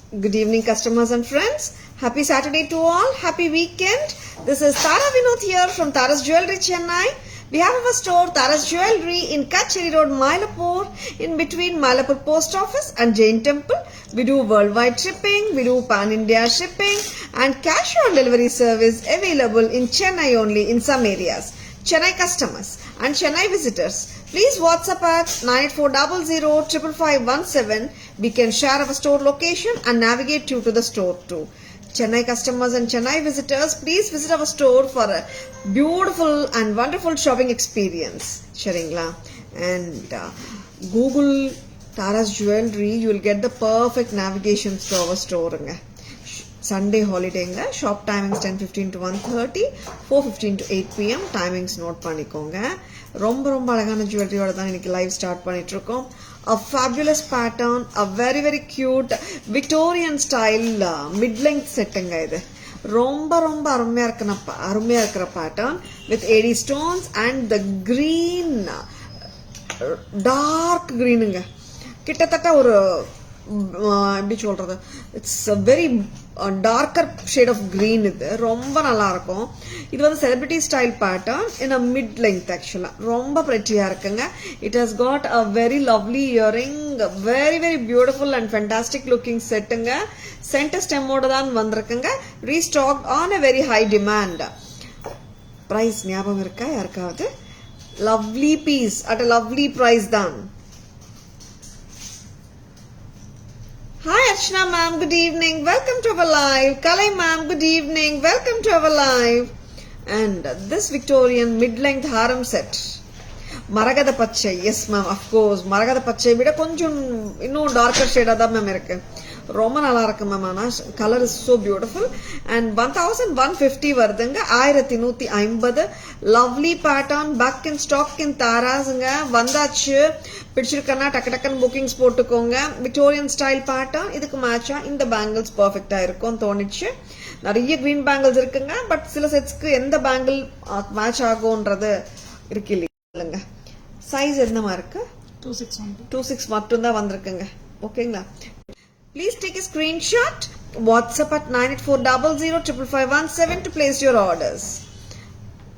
Good evening, customers and friends. Happy Saturday to all. Happy weekend. This is Tara Vinod here from Tara's Jewelry, Chennai. We have our store, Tara's Jewelry, in Kacheri Road, Mylapore, in between Mylapore Post Office and Jain Temple. We do worldwide shipping, we do pan-India shipping, and cash on delivery service available in Chennai only in some areas. Chennai customers and Chennai visitors, please WhatsApp at 9840055517. We can share our store location and navigate you to the store too. Chennai customers and Chennai visitors, please visit our store for a beautiful and wonderful shopping experience. Sharingla and Google Tara's Jewelry, you will get the perfect navigation to our store. Sunday holiday shop timings 10:15 to 1:30, 4:15 to 8 p.m. timings note பண்ணிக்கோங்க. ரொம்ப அழகான ஜுவல்லரியோட தான் இன்னைக்கு live start பண்ணிட்டு இருக்கோம். A fabulous pattern, a very cute Victorian style mid-length setting இது. ரொம்ப அருமையா இருக்கிற pattern with AD stones and the green dark greenங்க. கிட்டத்தட்ட ஒரு எப்படி சொல்றது, it's a very darker shade of green. இது ரொம்ப நல்லா இருக்கும். இது வந்து celebrity style pattern in a mid length. actually ரொம்ப pretty-ஆ இருக்குங்க. It has got a very lovely earring, very beautiful and fantastic looking setங்க. center stem ஓட தான் வந்திருக்குங்க. restocked on a very high demand. price ஞாபகம் இருக்கா யாருக்காவது? lovely piece at a lovely price தான். Hi Archana ma'am, good evening, welcome to our live. Kalai ma'am, good evening, welcome to our live. And this Victorian mid-length harem set, Maragada Pachai, yes ma'am, of course, Maragada Pachai vida konjam இன்னும் darker shade தான் ma'am இருக்கு. ரொம்ப நல்லா இருக்கு ma'am. ஆனால் colour is so beautiful. And 1150 வருதுங்க. 1150 lovely pattern back in stock இன் தாராஸுங்க. வந்தாச்சு. பிடிச்சிருக்கன்னா டக்குன்னு புக்கிங்ஸ் போட்டுக்கோங்க. Victorian style pattern. இதுக்கு மேட்சா இந்த பேங்கிள்ஸ் பர்ஃபெக்டா இருக்கும் தோணிச்சு. நிறைய கிரீன் பேங்கிள்ஸ் இருக்குங்க. பட் சில செட்ஸ்க்கு எந்த பேங்கிள் மேட்ச் ஆகும்ன்றது இருக்கு இல்லைங்க. சைஸ் என்னமா இருக்கு? 26 மட்டும் தான் வந்திருக்குங்க. ஓகேங்களா? Please take a screenshot. WhatsApp at 9840055517 to place your orders.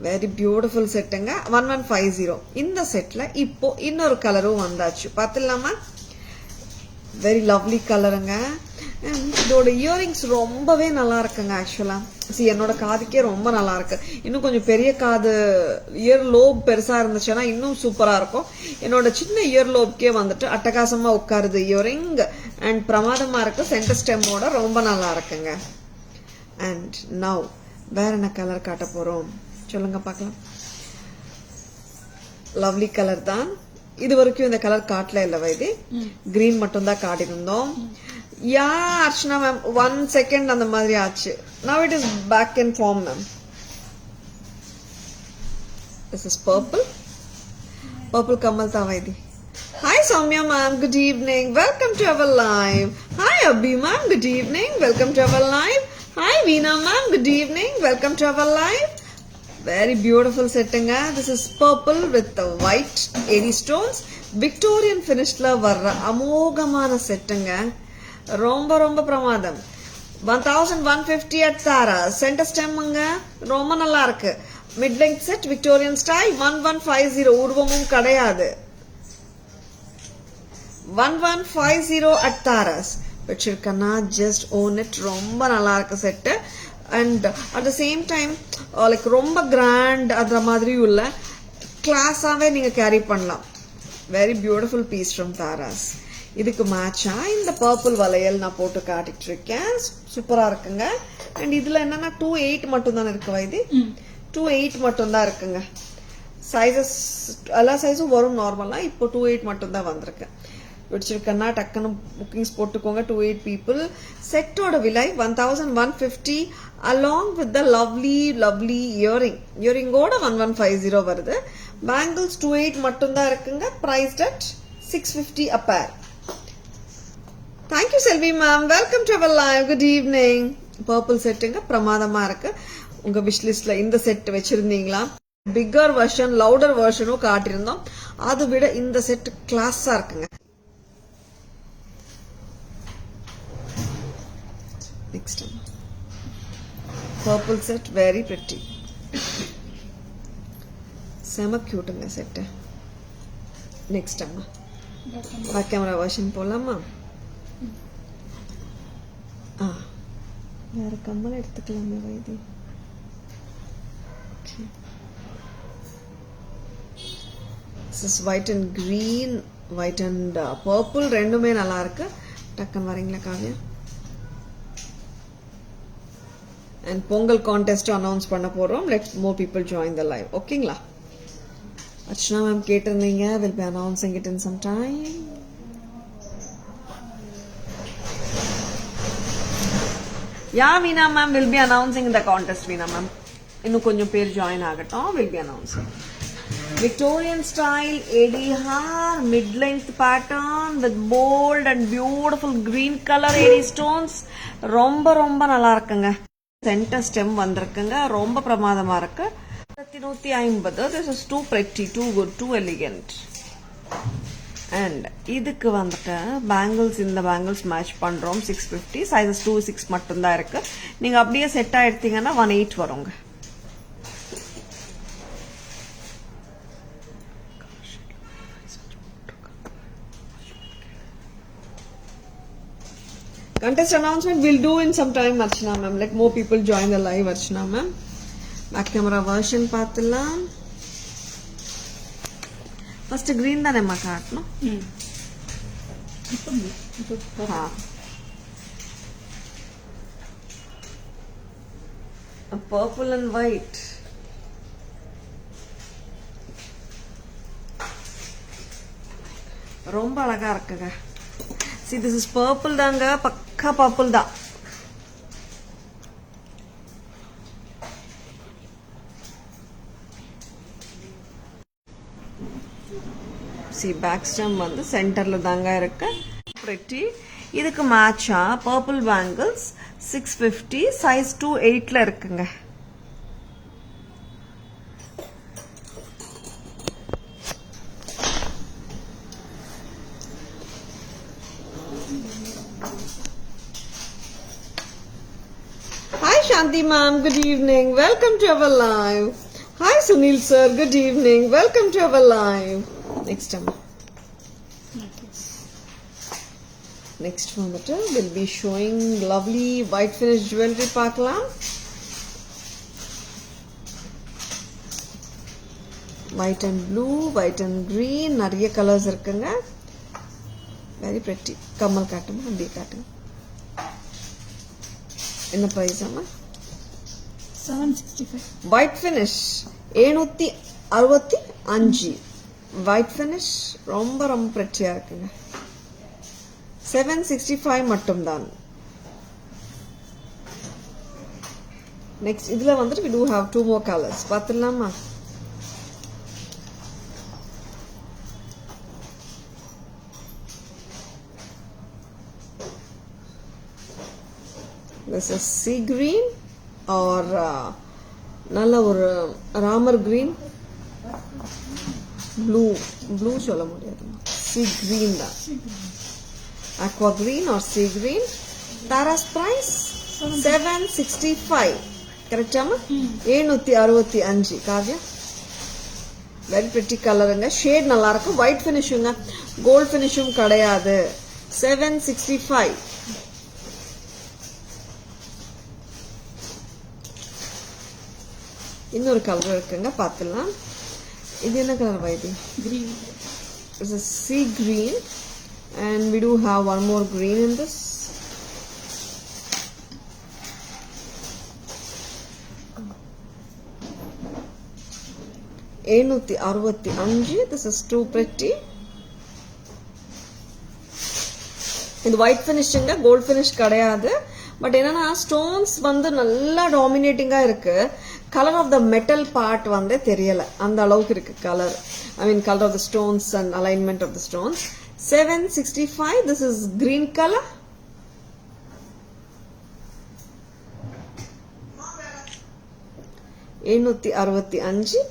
Very beautiful setங்க. 1150. இந்த செட்ல இப்போ இன்னொரு கலரும் வந்தாச்சு. பாத்தீங்களாமா? Very lovely கலருங்க. இதோட இயரிங்ஸ் ரொம்பவே நல்லா இருக்குங்க. ஆக்சுவலா என்னோட காதுக்கே ரொம்ப நல்லா இருக்கு. இன்னும் கொஞ்சம் பெரிய காது இயர் லோப் பெருசா இருந்துச்சுன்னா இன்னும் சூப்பரா இருக்கும். என்னோட சின்ன இயர் லோப்கே வந்துட்டு அட்டகாசமா உட்காருது இயரிங். அண்ட் பிரமாதமா இருக்கு. சென்டர் ஸ்டெம்மோட ரொம்ப நல்லா இருக்குங்க. அண்ட் நவ் வேற என்ன கலர் காட்ட போறோம் சொல்லுங்க பார்க்கலாம். லவ்லி கலர் தான். இது வரைக்கும் இந்த கலர் காட்டல இல்ல வைதி, கிரீன் மட்டும் தான் காட்டியிருந்தோம். யா அர்ச்சனா மேம் 1 செகண்ட் அந்த மாதிரி ஆச்சு. Now it is back in form ma'am. This is purple Kamal Tavaidi. Hi Soumya ma'am, good evening, welcome to our live. Hi Abhi ma'am, good evening, welcome to our live. Hi Veena ma'am, good evening, welcome to our live. Very beautiful setting. This is purple with the white AD stones. Victorian finished la varra amogamana setting. ரொம்ப பிரமாதம். 1150 at Tara. Center stem ரொம்ப நல்லா இருக்கு. Mid length set Victorian style 1150. உருவமும் கிடையாது. 1150 at Tara's. வச்சிருக்கனா just own it. ரொம்ப நல்லா இருக்கு set. And at the same time like ரொம்ப grand அதர மாதிரியும் இல்ல, கிளாஸாவே நீங்க கேரி பண்ணலாம். Very beautiful piece from Tara's. இதுக்கு மேட்சா இந்த பர்பிள் வளையல் நான் போட்டு காட்டிட்டு இருக்கேன். சூப்பரா இருக்குங்க. அண்ட் இதுல என்னன்னா 28 மட்டும் தான் இருக்கு வைதி. 28 மட்டும் தான் இருக்குங்க. சைஸஸ் எல்லா சைஸும் வரும் நார்மலா. இப்போ 28 மட்டும் தான் வந்திருக்கு. பிடிச்சிருக்கன்னா டக்குன்னு புக்கிங்ஸ் போட்டுக்கோங்க. 28 people. செட்டோட விலை 1150 along with the lovely இயரிங்கோட 1150 வருது. பேங்கிள்ஸ் 28 மட்டும் தான் இருக்குங்க. priced at 650 a pair. Thank you Selvi ma'am, welcome to our live, good evening. Purple setting பிரமாதமா இருக்கு. உங்க wish listல இந்த செட் வச்சிருந்தீங்களா? பிக்கர் வெர்ஷன் லவுடர் வெர்ஷனும் காட்டியிருந்தோம். அதை விட இந்த செட் கிளாஸா இருக்குங்க. Next one. Purple set, very pretty. Sema cute in the set. Next one. Back camera version போலாமா? வேற கம்மல் எடுத்துக்கலாமே why this. Okay. This is white and green, white and purple ரெண்டுமே நல்லா இருக்கு. டக்கன் வரீங்களா Kavya? And Pongal contest announce பண்ண போறோம். Let more people join the live. ஓகேங்களா? Archana ma'am கேட்டிருந்தீங்க. We'll be announcing it in some time. Yeah, Veena ma'am will be announcing the contest, Veena ma'am. இன்னும் கொஞ்சம் பேர் join ஆகட்டும். We'll be announcing. Victorian style ADR mid-length pattern with bold and beautiful green color AD stones. ரொம்ப ரொம்ப நல்லா இருக்குங்க. Center stem வந்திருக்குங்க. ரொம்ப பிரமாதமா இருக்கு. 150. This is too pretty, too good, too elegant. And இதுக்கு வந்துட்டு பேங்கிள்ஸ் இந்த பேங்கிள்ஸ் மேட்ச் பண்றோம் 650 சைஸஸ் 2-6 மட்டும் தான் இருக்கு. நீங்க அப்படியே செட்டா எடுத்தீங்கன்னா 18 வருங்க. Contest announcement we'll do in some time, Archana ma'am. Let more people join the live, Archana ma'am. Back camera version paathalam. First green da nemma kaatno. Ha. A purple and white. ரொம்ப அழகா இருக்குங்க. See, this is purple தாங்க, பக்கா purple தான். See, back stem வந்து சென்டர்ல தாங்க இருக்கு. Pretty. இதுக்கு மேட்சா purple bangles 650 size 2-8ல இருக்குங்க. Hi Shanti ma'am, good evening. Welcome to our live. Hi Sunil sir, good evening. Welcome to our live. Next one. Next one will be showing lovely white finish jewelry paakalam. White and blue, white and green, nariya colors irukanga. Very pretty. Kamal kaatuma, abbi kaatuma. என்ன price amma? 765. White finish 765. White finish ரொம்ப ரொம்ப pretty-ஆ இருக்குங்க. 765 மட்டும் தான். Next இதுல வந்துட்டு we do have two more colors. பாத்துடலாமா? This is sea green or நல்ல ஒரு ராமர் green, blue சொல்ல முடியாது, sea green தான், aqua green or sea green. Tara's price 765. கரெக்டாமா? 765 Kavya. Very pretty கலருங்க. ஷேட் நல்லா இருக்கு. ஒயிட் ஃபினிஷுங்க, கோல்ட் ஃபினிஷும் கிடையாது. 765. இன்னொரு கலர் இருக்குங்க, பார்த்துலாம். இது என்ன colour why this? Green. It's a sea green and we do have one more green in this. This is too pretty. இது ஒயிட் ஃபினிஷிங்க, கோல்ட் ஃபினிஷ் கிடையாது. பட் என்னன்னா ஸ்டோன்ஸ் வந்து நல்லா டாமினேட்டிங்கா இருக்கு. Colour of the metal part வந்து தெரியல, அந்த அளவுக்கு இருக்கு colour. I mean colour of the stones and alignment of the stones. 765. This is green color.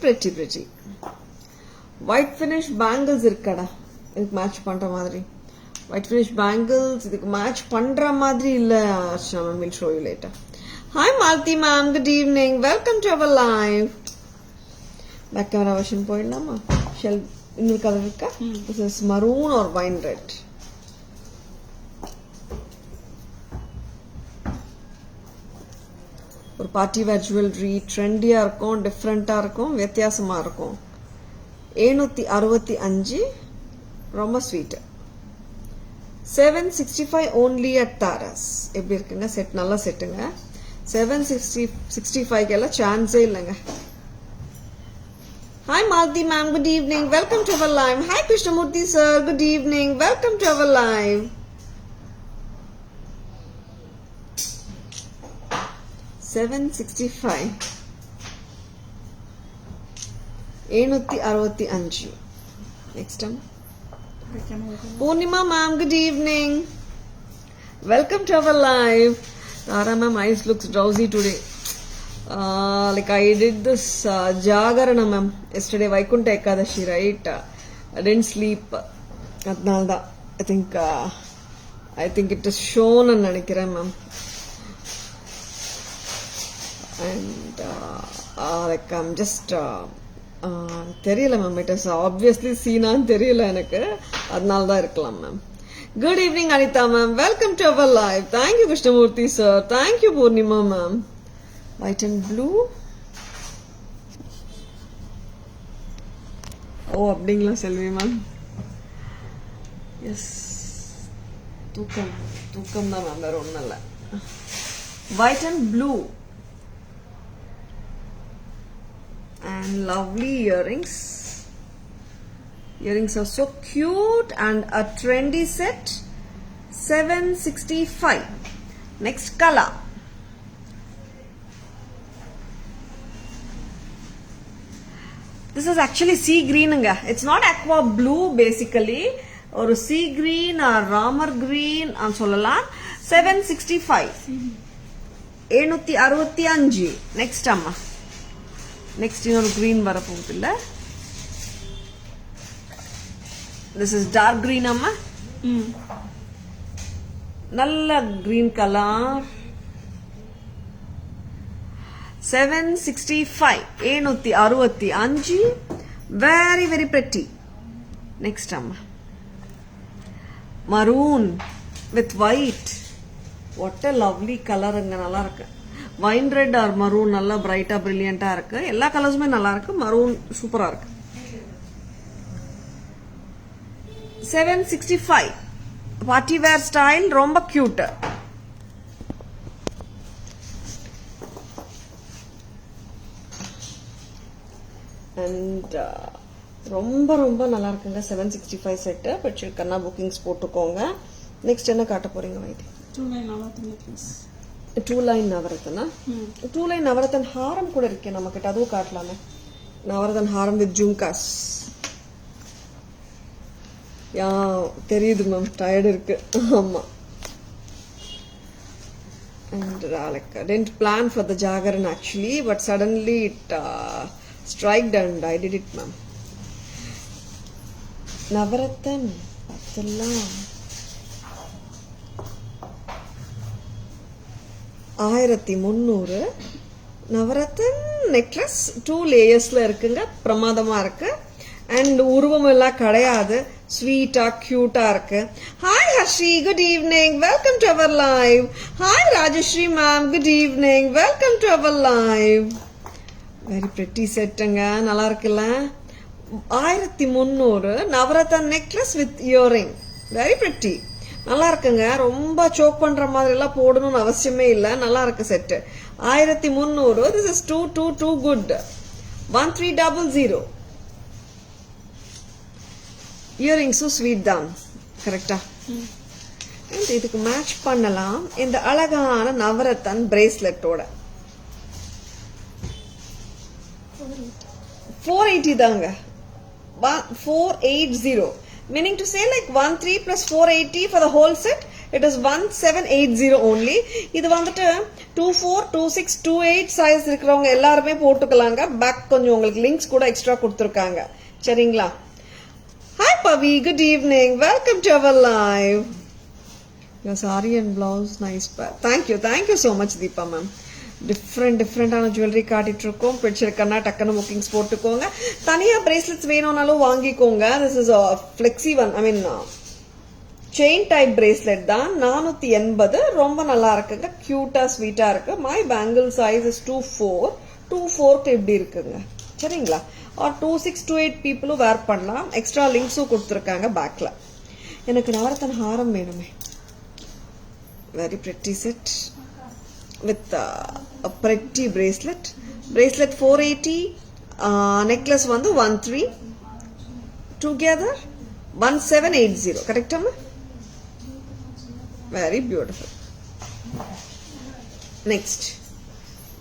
pretty. White finish bangles இருக்கடா, இதுக்கு மேட்ச் பண்ற மாதிரி. white finish bangles இதுக்கு மேட்ச் பண்ற மாதிரி இல்ல Archana ma'am. will show you later. Hi Malti ma'am, good evening, welcome to our live. Back camera version போயிடலாமா? Shell இன்னொரு கலர் இருக்கா? This is maroon or wine red. ஒரு பார்ட்டி வேர் ஜுவல்லரி ட்ரெண்டியா இருக்கும், டிஃப்ரெண்டா இருக்கும், வித்தியாசமா இருக்கும். 765 ரொம்ப ஸ்வீட். 765 only at Taras. எப்படி இருக்குங்க செட்? நல்ல செட்டுங்க. 765 எல்லாம் சான்ஸே இல்லைங்க. Hi Malti ma'am, good evening, welcome to our live. Hi Krishnamurthy sir, good evening, welcome to our live. 765 765. Next time. Purnima ma'am, good evening, welcome to our live. Tara ma'am eyes looks drowsy today. Like I did this Jagarana ma'am yesterday, Vaikunta Ekadashi, right? I didn't sleep. Adnalda I think it is shown and nanikiren ma'am. And like I'm just தெரியல ma'am. It is obviously சீனான்னு தெரியல எனக்கு, அதனால தான் இருக்கலாம் ma'am. Good evening Anitha ma'am, welcome to our live. Thank you Krishnamurthy sir, thank you Poornima ma'am. White and blue. Oh அப்படிங்களா Selvi ma'am? S, தூக்கம் தூக்கம் தான் மேம், வேற ஒன்றும் இல்லை. White and blue and lovely earrings. Earrings are so cute and a trendy set. 765. Next color. This is actually sea green anga. It's not aqua blue basically, or sea green or ramar green and sollalam. 765. 765. Next amma. Next இன்னொரு green வர போகுது இல்ல. This is dark green அம்மா. நல்ல green color. 765. 765. Very very pretty. Next அம்மா. Maroon with white. What a lovely color அங்க நல்லா இருக்கு. வைன் ரெட் ஆர் மரூன் நல்லா பிரைட்டா பிரில்லியண்டா இருக்கு. எல்லா கலர்ஸுமே நல்லா இருக்கு. மரூன் சூப்பரா இருக்கு. 765 பார்ட்டி வேர் ஸ்டைல், ரொம்ப கியூட். அண்ட் ரொம்ப ரொம்ப நல்லா இருக்குங்க 765 செட். பட் கண்ணா புக்கிங்ஸ் போட்டுக்கோங்க. நெக்ஸ்ட் என்ன காட்ட போறீங்க வைத்தி? 2 line நவரத்தனா? 2 line நவரத்தன் ஹாரம் கூட இருக்கு நம்ம கிட்ட, அதுவும் காட்டலாமே. நவரத்தன் ஹாரம் வித் ஜும்காஸ். யா தெரியுது மேம், டயர்ட் இருக்கு. ஆமா. And like I didn't plan for the Jagaran actually, but suddenly it striked and I did it ma'am. Navratan அதெல்லாம் 1300 நவரத்தன் நெக்லஸ் 2 லேயர்ஸ்ல இருக்குங்க. பிரமாதமா இருக்கு. அண்ட் உருவம் எல்லாம் கிடையாது, ஸ்வீட்டா கியூட்டா இருக்கு. Hi Harshi, good evening, welcome to our live. Hi Rajashree ma'am, good evening, welcome to our live. Very pretty செட்டுங்க, நல்லா இருக்குல்ல? 1300 Navratan necklace with earring, very pretty. நல்லா இருக்குங்க. ரொம்ப சோக் பண்ற மாதிரி எல்லாம் போடணும்னு அவசியமே இல்ல. நல்லா இருக்கு set. 1300. This is too good. 1300. Earrings sweet தான், கரெக்டா? இதுக்கு மேட்ச் பண்ணலாம் இந்த அழகான நவரத்தன் பிரேஸ்லெட்டோட. 480 தாங்க. 480. Meaning to say like 13 plus 480 for the whole set, it is 1780 only. இது வந்துட்டு 24, 26, 28 size இருக்கிறவங்க எல்லாருமே போட்டுக்கலாங்க. பேக் கொஞ்சம் உங்களுக்கு லிங்க்ஸ் கூட எக்ஸ்ட்ரா கொடுத்துருக்காங்க. சரிங்களா? Hi Pavi, good evening. Welcome to our live. Your saree and blouse, nice. Thank you so much, Deepa ma'am. டிஃப்ரெண்டான ஜுவல்லரி காட்டிட்டு இருக்கோம். பிடிச்சிருக்கன்னா டக்குன்னு புக்கிங்ஸ் போட்டுக்கோங்க. தனியாக பிரேஸ்லெட்ஸ் வேணும்னாலும் வாங்கிக்கோங்க. This is flexi one, I mean chain type bracelet தான். 480, ரொம்ப நல்லா இருக்குங்க. கியூட்டா ஸ்வீட்டா இருக்கு. My bangle size is 2/4. 2/4 இப்படி இருக்குங்க. சரிங்களா? ஆர் 2/6 to 8 பீப்புளும் வேர் பண்ணலாம். எக்ஸ்ட்ரா லிங்க்ஸும் கொடுத்துருக்காங்க பேக்ல. எனக்கு நவரத்தன ஹாரம் வேணுமே. Very pretty set with a pretty bracelet 480, necklace வந்து 13, together 1780. correct amma? Very beautiful.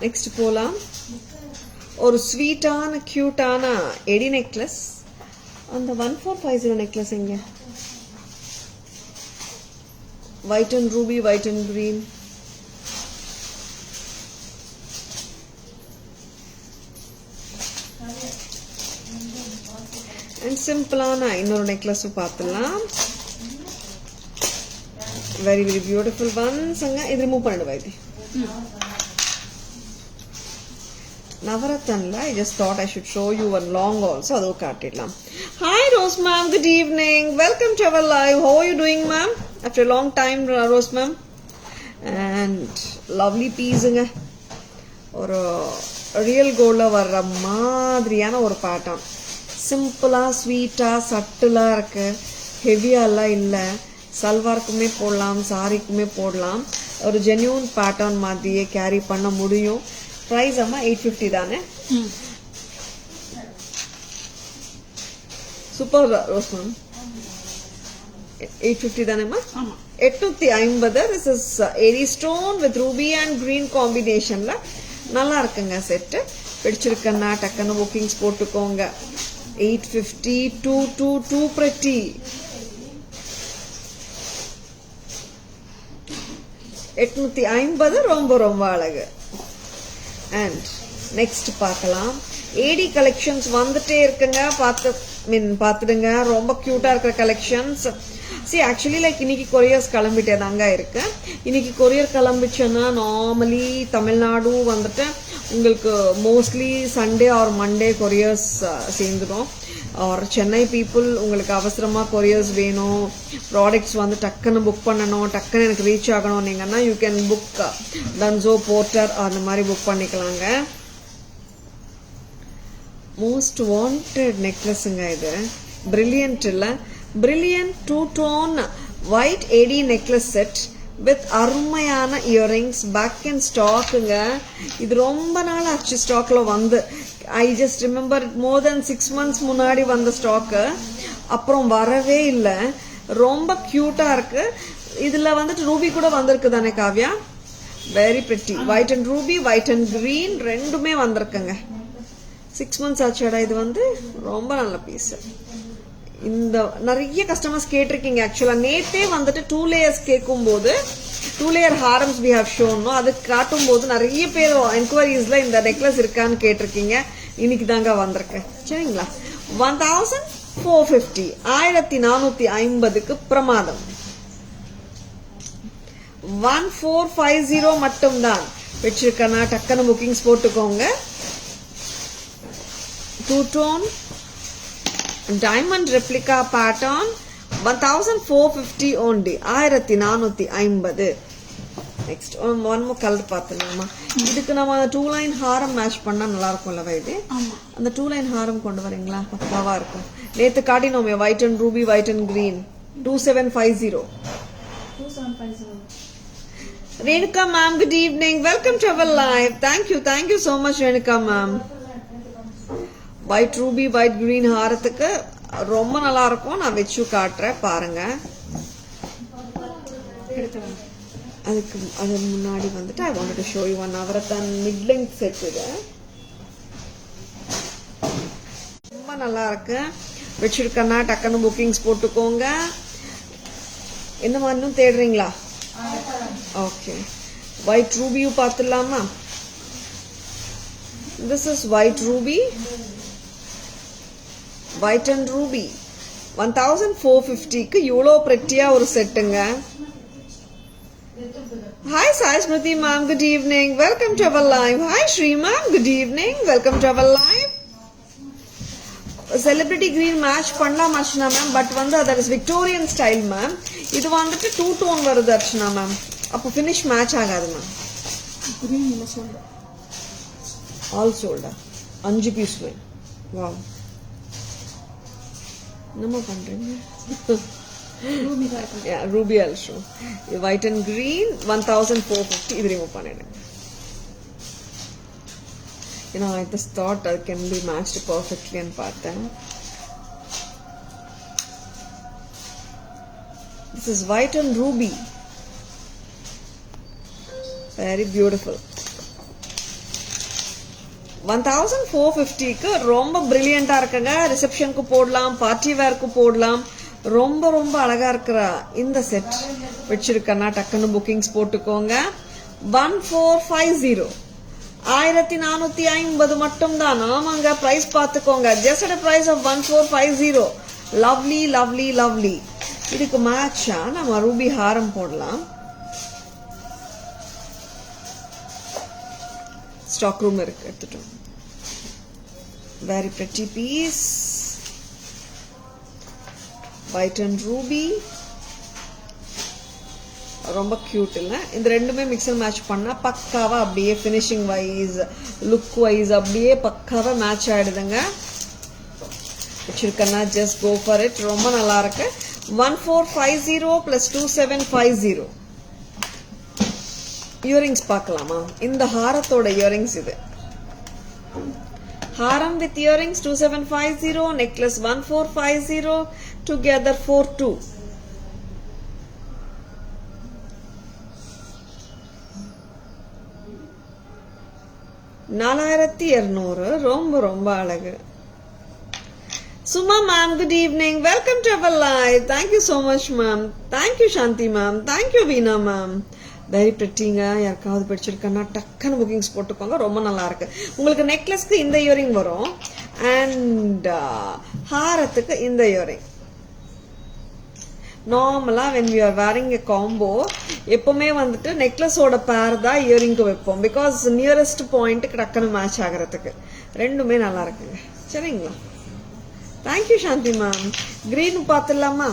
next போலாம். ஒரு ஸ்வீட்டான கியூட்டான எடி நெக்லஸ். அந்த 1450 நெக்லஸ் எங்க? white and ruby, white and green. And சிம்பிளான இன்னொரு நெக்லஸும் பார்த்துலாம். Very very beautiful ones. அங்க இது ரிமூவ் பண்ணிடுவா. இது நவரத்தன்ல I just thought I should show you one long also. அதுவும் காட்டிடலாம். Hi Rose ma'am, good evening. Welcome to our live. How are you doing ma'am after long time Rose ma'am? And lovely பீஸுங்க. ஒரு real கோல்டில் வர்ற மாதிரியான ஒரு pattern. சிம்பிளாக ஸ்வீட்டாக சட்டிலாக இருக்கு. ஹெவியாலாம் இல்லை. சல்வாருக்குமே போடலாம், சாரிக்குமே போடலாம். ஒரு ஜென்யூன் பேட்டர்ன் மாதிரியே கேரி பண்ண முடியும். ப்ரைஸ் அம்மா 850 தானே? Super Rose ma'am. 850 தானேம்மா? 850. திஸ் இஸ் எரி stone with ruby and green காம்பினேஷன்ல நல்லா இருக்குங்க செட்டு. பிடிச்சிருக்கன்னா டக்குன்னு புக்கிங்ஸ் போட்டுக்கோங்க. 850, too pretty. 850 ரொம்ப அழகு. அண்ட் நெக்ஸ்ட் பார்க்கலாம். ஏடி கலெக்ஷன்ஸ் வந்துட்டே இருக்குங்க. பார்த்துடுங்க. ரொம்ப கியூட்டா இருக்கிற கலெக்ஷன்ஸ். ஆக்சுவலி லைக் இன்னைக்கு கொரியர்ஸ் கிளம்பிட்டே தாங்க இருக்கு. இன்னைக்கு கொரியர் கிளம்பிச்சுன்னா நார்மலி தமிழ்நாடு வந்துட்டு உங்களுக்கு mostly Sunday or Monday couriers சேர்ந்துடும். ஆர் சென்னை பீப்புள் உங்களுக்கு அவசரமாக கொரியர்ஸ் வேணும், ப்ராடக்ட்ஸ் வந்து டக்குன்னு புக் பண்ணணும், டக்குன்னு எனக்கு ரீச் ஆகணும் நீங்கன்னா you can book Dunzo porter அந்த மாதிரி புக் பண்ணிக்கலாங்க. மோஸ்ட் வாண்டட் நெக்லஸுங்க இது. பிரில்லியன்ட் இல்லை, brilliant 2-tone white AD necklace set with அருமையான இயரிங்ஸ். பேக் அண்ட் ஸ்டாக்குங்க. இது ரொம்ப நாள் ஆச்சு ஸ்டாக்ல வந்து. I just remember more then 6 months முன்னாடி வந்த ஸ்டாக்கு. அப்புறம் வரவே இல்லை. ரொம்ப கியூட்டா இருக்கு. இதுல வந்துட்டு ரூபி கூட வந்திருக்கு தானே Kavya? Very pretty. White and ruby, white and green ரெண்டுமே வந்திருக்குங்க. 6 months ஆச்சாடா. இது வந்து ரொம்ப நல்ல பீஸ். இந்த நிறைய கஸ்டமர்ஸ் கேட்டிருக்கீங்க. ஆக்சுவலா நேத்தே வந்துட்டு 2 layers கேட்கும் போது 2 layer ஹாரம்ஸ் வி ஹவ் ஷோன். அது காட்டும் போது நிறைய பேர் என்கொயரிஸ்ல இந்த நெக்லஸ் இருக்கான்னு கேட்டிருக்கீங்க. இன்னைக்கு தாங்க வந்திருக்கு. சரிங்களா? 1450, 1450க்கு பிரமாதம். 1450 மட்டும்தான். வச்சிருக்கனா டக்குன்னு புக்கிங்ஸ் போட்டுக்கோங்க. 2-tone diamond replica pattern 1450 only. 1450. Next one more colour பார்த்துலாமா? இதுக்கு நம்ம 2 line ஹாரம் மேட்ச் பண்ணா நல்லா இருக்கும்ல இது. அந்த 2 line ஹாரம் கொண்டு வரீங்களா? பக்காவா இருக்கும். நேத்து காட்டினோமே white and ruby, white and green. 2750. Renuka ma'am, good evening. Welcome to our live. Thank you so much Renuka ma'am. White ruby, white green ஹாரத்துக்கு ரொம்ப நல்லா இருக்கும். நான் வச்சு காட்டுறேன் பாருங்க. அதுக்கு அது முன்னாடி வந்துட்டு I want to show you one navratan mid length set. இது ரொம்ப நல்லா இருக்கு. வச்சிருக்கேன்னா டக்குன்னு புக்கிங்ஸ் போட்டுக்கோங்க. என்ன மாதிரி தேடுறீங்களா? ஓகே. ஒயிட் ரூபியும் பார்த்துடலாமா? This is white Ruby, white and ruby 1450க்கு இவ்வளோ pretty-ஆ ஒரு செட்டுங்க. Hi Sai Smriti ma'am, good evening. Welcome to our live. Hi Shri ma'am, good evening. Welcome to our live. Celebrity green match பண்ணலாம் Archana ma'am. But வந்து அது Victorian style ma'am. இது வந்துட்டு 2 tone வருது Archana ma'am. அப்போ finish match ஆகாது ma'am. green இல்ல சொல்றேன். ஆல் சோல்டா 5 பீஸ் வேணும். வாவ். என்னமா பண்றீங்க? ரூபி தான் இருக்கு. Yeah, ruby also. White and green 1450. இது ரிமூவ் பண்ணிடுங்க. I just thought that can be matched perfectly and பார்த்தேன். This is white and ruby. Very beautiful. 1450க்கு ரொம்ப பிரில்லியண்டா இருக்குங்க. ரிசப்ஷனுக்கு போடலாம், பார்ட்டி வேர்க்கு போடலாம். ரொம்ப ரொம்ப அழகா இருக்கிற இந்த செட் வச்சிருக்கேன்னா டக்குன்னு புக்கிங்ஸ் போட்டுக்கோங்க. 1450 1450 மட்டும் தான். ஆமாங்க, பிரைஸ் பார்த்துக்கோங்க. Just price of 1450. Lovely lovely lovely. இதுக்கு மேட்சா நம்ம ரூபி ஹாரம் போடலாம். ஸ்டாக் ரூம் இருக்கு, எடுத்துட்டோம். Very pretty piece. White and ruby ரொம்ப கியூட் இல்லை? இந்த ரெண்டுமே மிக்ஸ் அண்ட் மேட்ச் பண்ணா பக்காவா அப்படியே ஃபினிஷிங் வைஸ் லுக் வைஸ் அப்படியே பக்காவா மேட்ச் ஆயிடுதுங்க. வச்சிருக்கேன்னா ஜஸ்ட் கோ ஃபார் இட். ரொம்ப நல்லா இருக்கு. 1450 + 2750. இயரிங்ஸ் பார்க்கலாமா? இந்த ஹாரத்தோட இயரிங்ஸ் இது. Haram with earrings 2750, necklace 1450, together 42. $4200. ரொம்ப ரொம்ப அழகு. Suma ma'am, good evening. Welcome to our live. Thank you so much ma'am. Thank you Shanti ma'am. Thank you Veena ma'am. Very பிரிட்டிங்க. யாருக்காவது பிடிச்சிருக்கன்னா டக்குன்னு புக்கிங்ஸ் போட்டுக்கோங்க. ரொம்ப நல்லா இருக்கு. உங்களுக்கு நெக்லஸ்க்கு இந்த இயரிங் வரும் அண்ட் ஹாரத்துக்கு இந்த இயரிங். நார்மலா when we are wearing a combo எப்பவுமே வந்துட்டு நெக்லஸோட பேர் தான் இயரிங்க்கு வைப்போம். பிகாஸ் நியரஸ்ட் பாயிண்ட் டக்குன்னு மேட்ச் ஆகிறதுக்கு. ரெண்டுமே நல்லா இருக்குங்க. சரிங்களா? Thank you Shanti ma'am. கிரீன் பார்த்துடலாமா?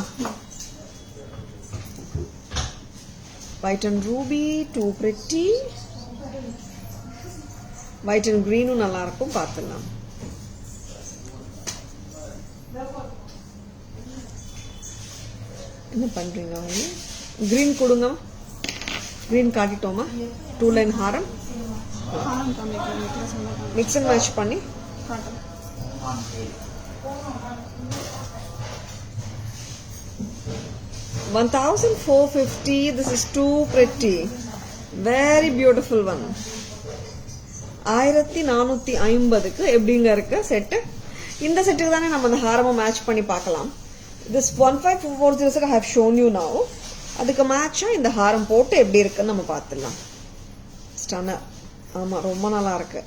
White and ruby, too pretty. White and green நல்லா இருக்கும், பார்த்துடலாம். என்ன பண்றீங்க? கிரீன் கொடுங்க. Green காட்டிட்டோமா? 2 line Haram mix and match பண்ணி 1450. This is too pretty. Very beautiful one. 1450க்கு எப்படிங்க இருக்கு செட்? இந்த செட்டுக்கு தானே நம்ம அந்த ஹாரமும் மேட்ச் பண்ணி பார்க்கலாம். This 1540 I have shown you now. அதுக்கு மேட்சா இந்த ஹாரம் போட்டு எப்படி இருக்குன்னு நம்ம பார்த்துடலாம். ஸ்டன்னர். ஆமா, ரொம்ப நல்லா இருக்கு.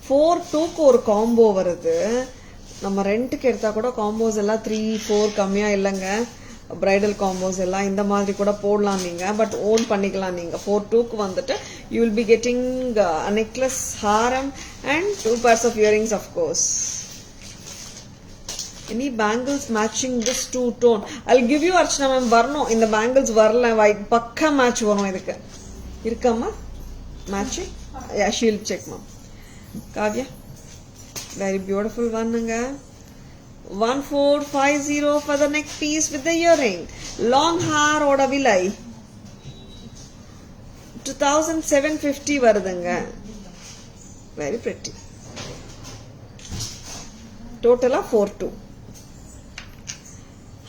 4-2க்கு ஒரு காம்போ வருது. நம்ம ரெண்ட்டுக்கு எடுத்தா கூட காம்போஸ் எல்லாம் 3-4 கம்மியா இல்லைங்க. பிரைடல் காம்போஸ் எல்லாம் இந்த மாதிரி கூட போடலாம் நீங்க. பட் ஓன் பண்ணிக்கலாம் நீங்க. 4-2க்கு வந்துட்டு you will be getting a necklace, haram and 2 pairs of earrings of course. Any bangles matching this 2 tone? I'll give you Archana ma'am. வரணும். இந்த bangles வரல. பக்கா மேட்ச் வரும் இதுக்கு. இருக்காமா match? Yeah, she'll check ma'am. Kavya, very beautiful one-ங்க. 1450 for the neck piece with the earring. Long hair oda vilai 2750 வருதுங்க. Very pretty. Total 42.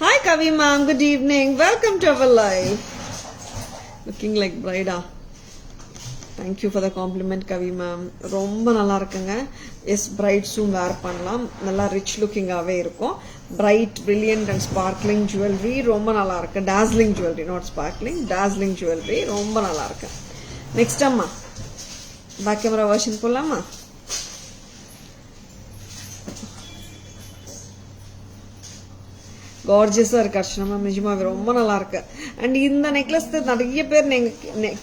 Hi Kavi ma'am, good evening. Welcome to our live. Looking like bride. Thank you for the compliment Kavi ma'am. ரொம்ப நல்லா இருக்குங்க. S, பிரைட்ஸும் வேர் பண்ணலாம். நல்லா rich லுக்கிங்காகவே இருக்கும். Bright, brilliant and sparkling jewellery ரொம்ப நல்லா இருக்கு. Dazzling jewellery, not sparkling, dazzling jewellery ரொம்ப நல்லா இருக்கு. நெக்ஸ்ட் அம்மா பேக் கேமரா வெர்ஷன் போடலாமா? கார்ஜியஸாக இருக்கு அர்ச்சனா மேம், நிஜமாவே ரொம்ப நல்லா இருக்கு. அண்ட் இந்த நெக்லஸ் நிறைய பேர்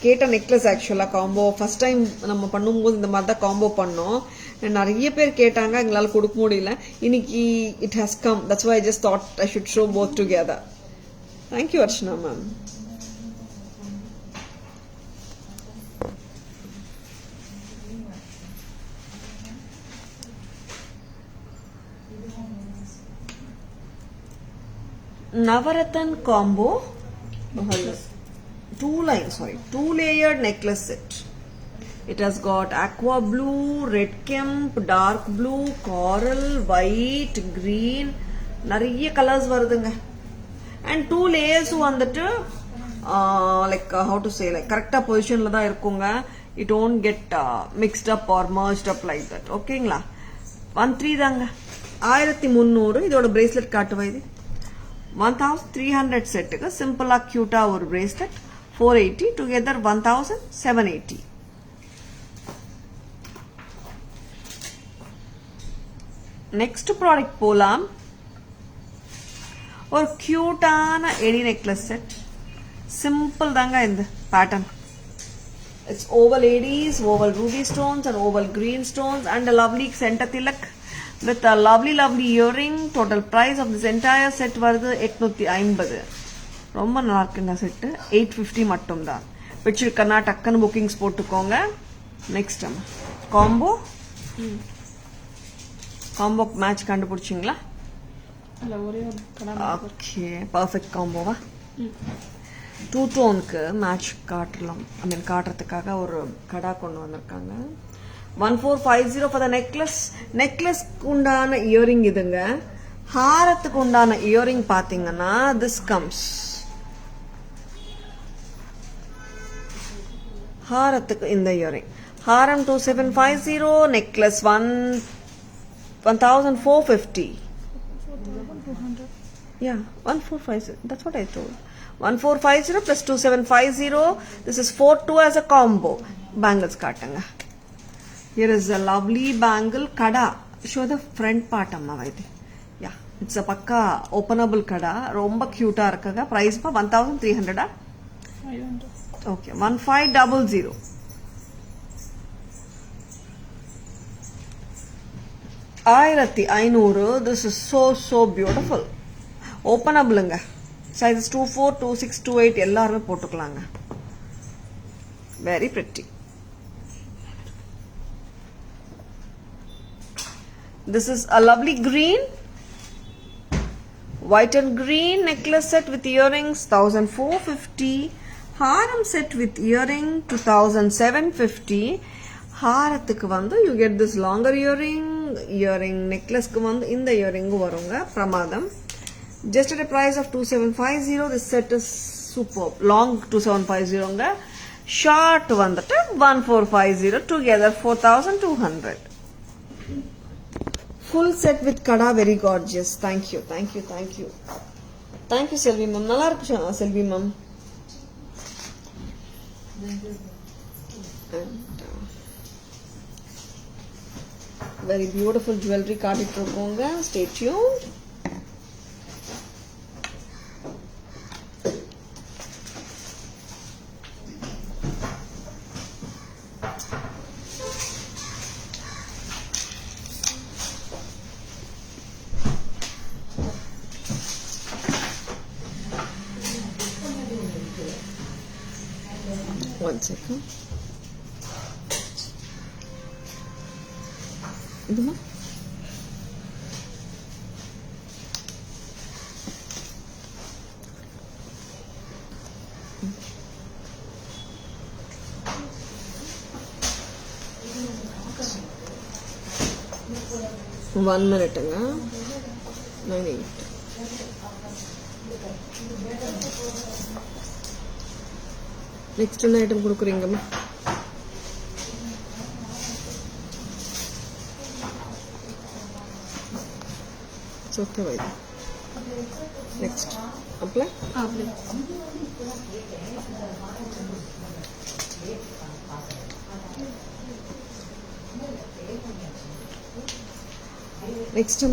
கேட்ட நெக்லஸ் ஆக்சுவலாக காம்போ ஃபர்ஸ்ட் டைம் நம்ம பண்ணும்போது இந்த மாதிரி தான் காம்போ பண்ணோம். நிறைய பேர் கேட்டாங்க, எங்களால் கொடுக்க முடியல. இன்னைக்கு it has come, that's why I just thought I should show both together. Thank you Archana ma'am. Navaratan combo, two layered necklace set. It has got aqua blue, red kemp, dark blue, coral, white, green, நிறைய colours வருதுங்க. And 2 layers வந்துட்டு like how to say, like கரெக்டா பொசிஷன்ல தான் இருக்குங்க. it won't get mixed up or merged up like that. ஓகேங்களா? 13 தாங்க. 1300. இதோட பிரேஸ்லெட் காட்டுவா. இது 1300 செட்டுக்கு சிம்பிளா கியூட்டா ஒரு பிரேஸ்லெட் 480, டுகெதர் 1780. நெக்ஸ்ட் ப்ராடக்ட் போலாம். ஒரு கியூட்டான எடி நெக்லஸ் செட். சிம்பிள் தாங்க இந்த pattern. It's oval ADs, oval ruby stones and oval green stones and a lovely center tilak with a lovely earring. Total price of this entire set வருது 850. ரொம்ப நல்லா இருக்குங்க set. 850 மட்டும் தான். பிடிச்சிருக்கனா டக்குன்னு bookings போட்டுக்கோங்க. நெக்ஸ்ட் காம்போ மேட்ச் கண்டுபிடிச்சிங்களா? Okay, perfect காம்போவா? 2 டோனுக்கு மேட்ச் காட்டலாம். ஐ மீன் காட்டுறதுக்காக ஒரு கடா கொண்டு வந்திருக்காங்க. 1450 ஃபார் த நெக்லஸ். நெக்லஸ்க்கு உண்டான இயரிங் இதுங்க. ஹாரத்துக்கு உண்டான இயரிங் பாத்தீங்கன்னா திஸ் கம்ஸ். ஹாரத்துக்கு இந்த earring. Haram 2750, necklace 1450. Yeah, 1450. That's what I told. 1450 plus 2750. This is 42 as a combo. Bangles kaatanga. Here is a lovely bangle kada. Show the front part amma vaidi. Yeah, it's a pakka openable kada. Romba cute ah irukkaga. Price pa 1300 ah? 500. Okay, 1500. Aayirathi 500. This is so beautiful. Openable-ங்க. Sizes 24, 26, 28 எல்லாருமே போட்டுக்கலாங்க. Very pretty. This is a lovely green, white and green necklace set with earrings 1450. Haram set with earring 2750. ஹாரத்துக்கு வந்து you get this longer earring necklaceக்கு வந்து இந்த earring வருங்க. பிரமாதம். Just at a price of 2750. This set is superb. Long 2750 short வந்துட்டு 1450. Together 4200. Full set with kada, very gorgeous. Thank you Selvi ma'am. நல்லா இருக்கு Selvi ma'am. Very beautiful jewelry காட்டிட்டு இருக்கோங்க. Stay tuned. One second. இதுமா one minute 9:08. Next என்ன item கொடுக்குறீங்கம்மா? Okay வை. Next apply. Next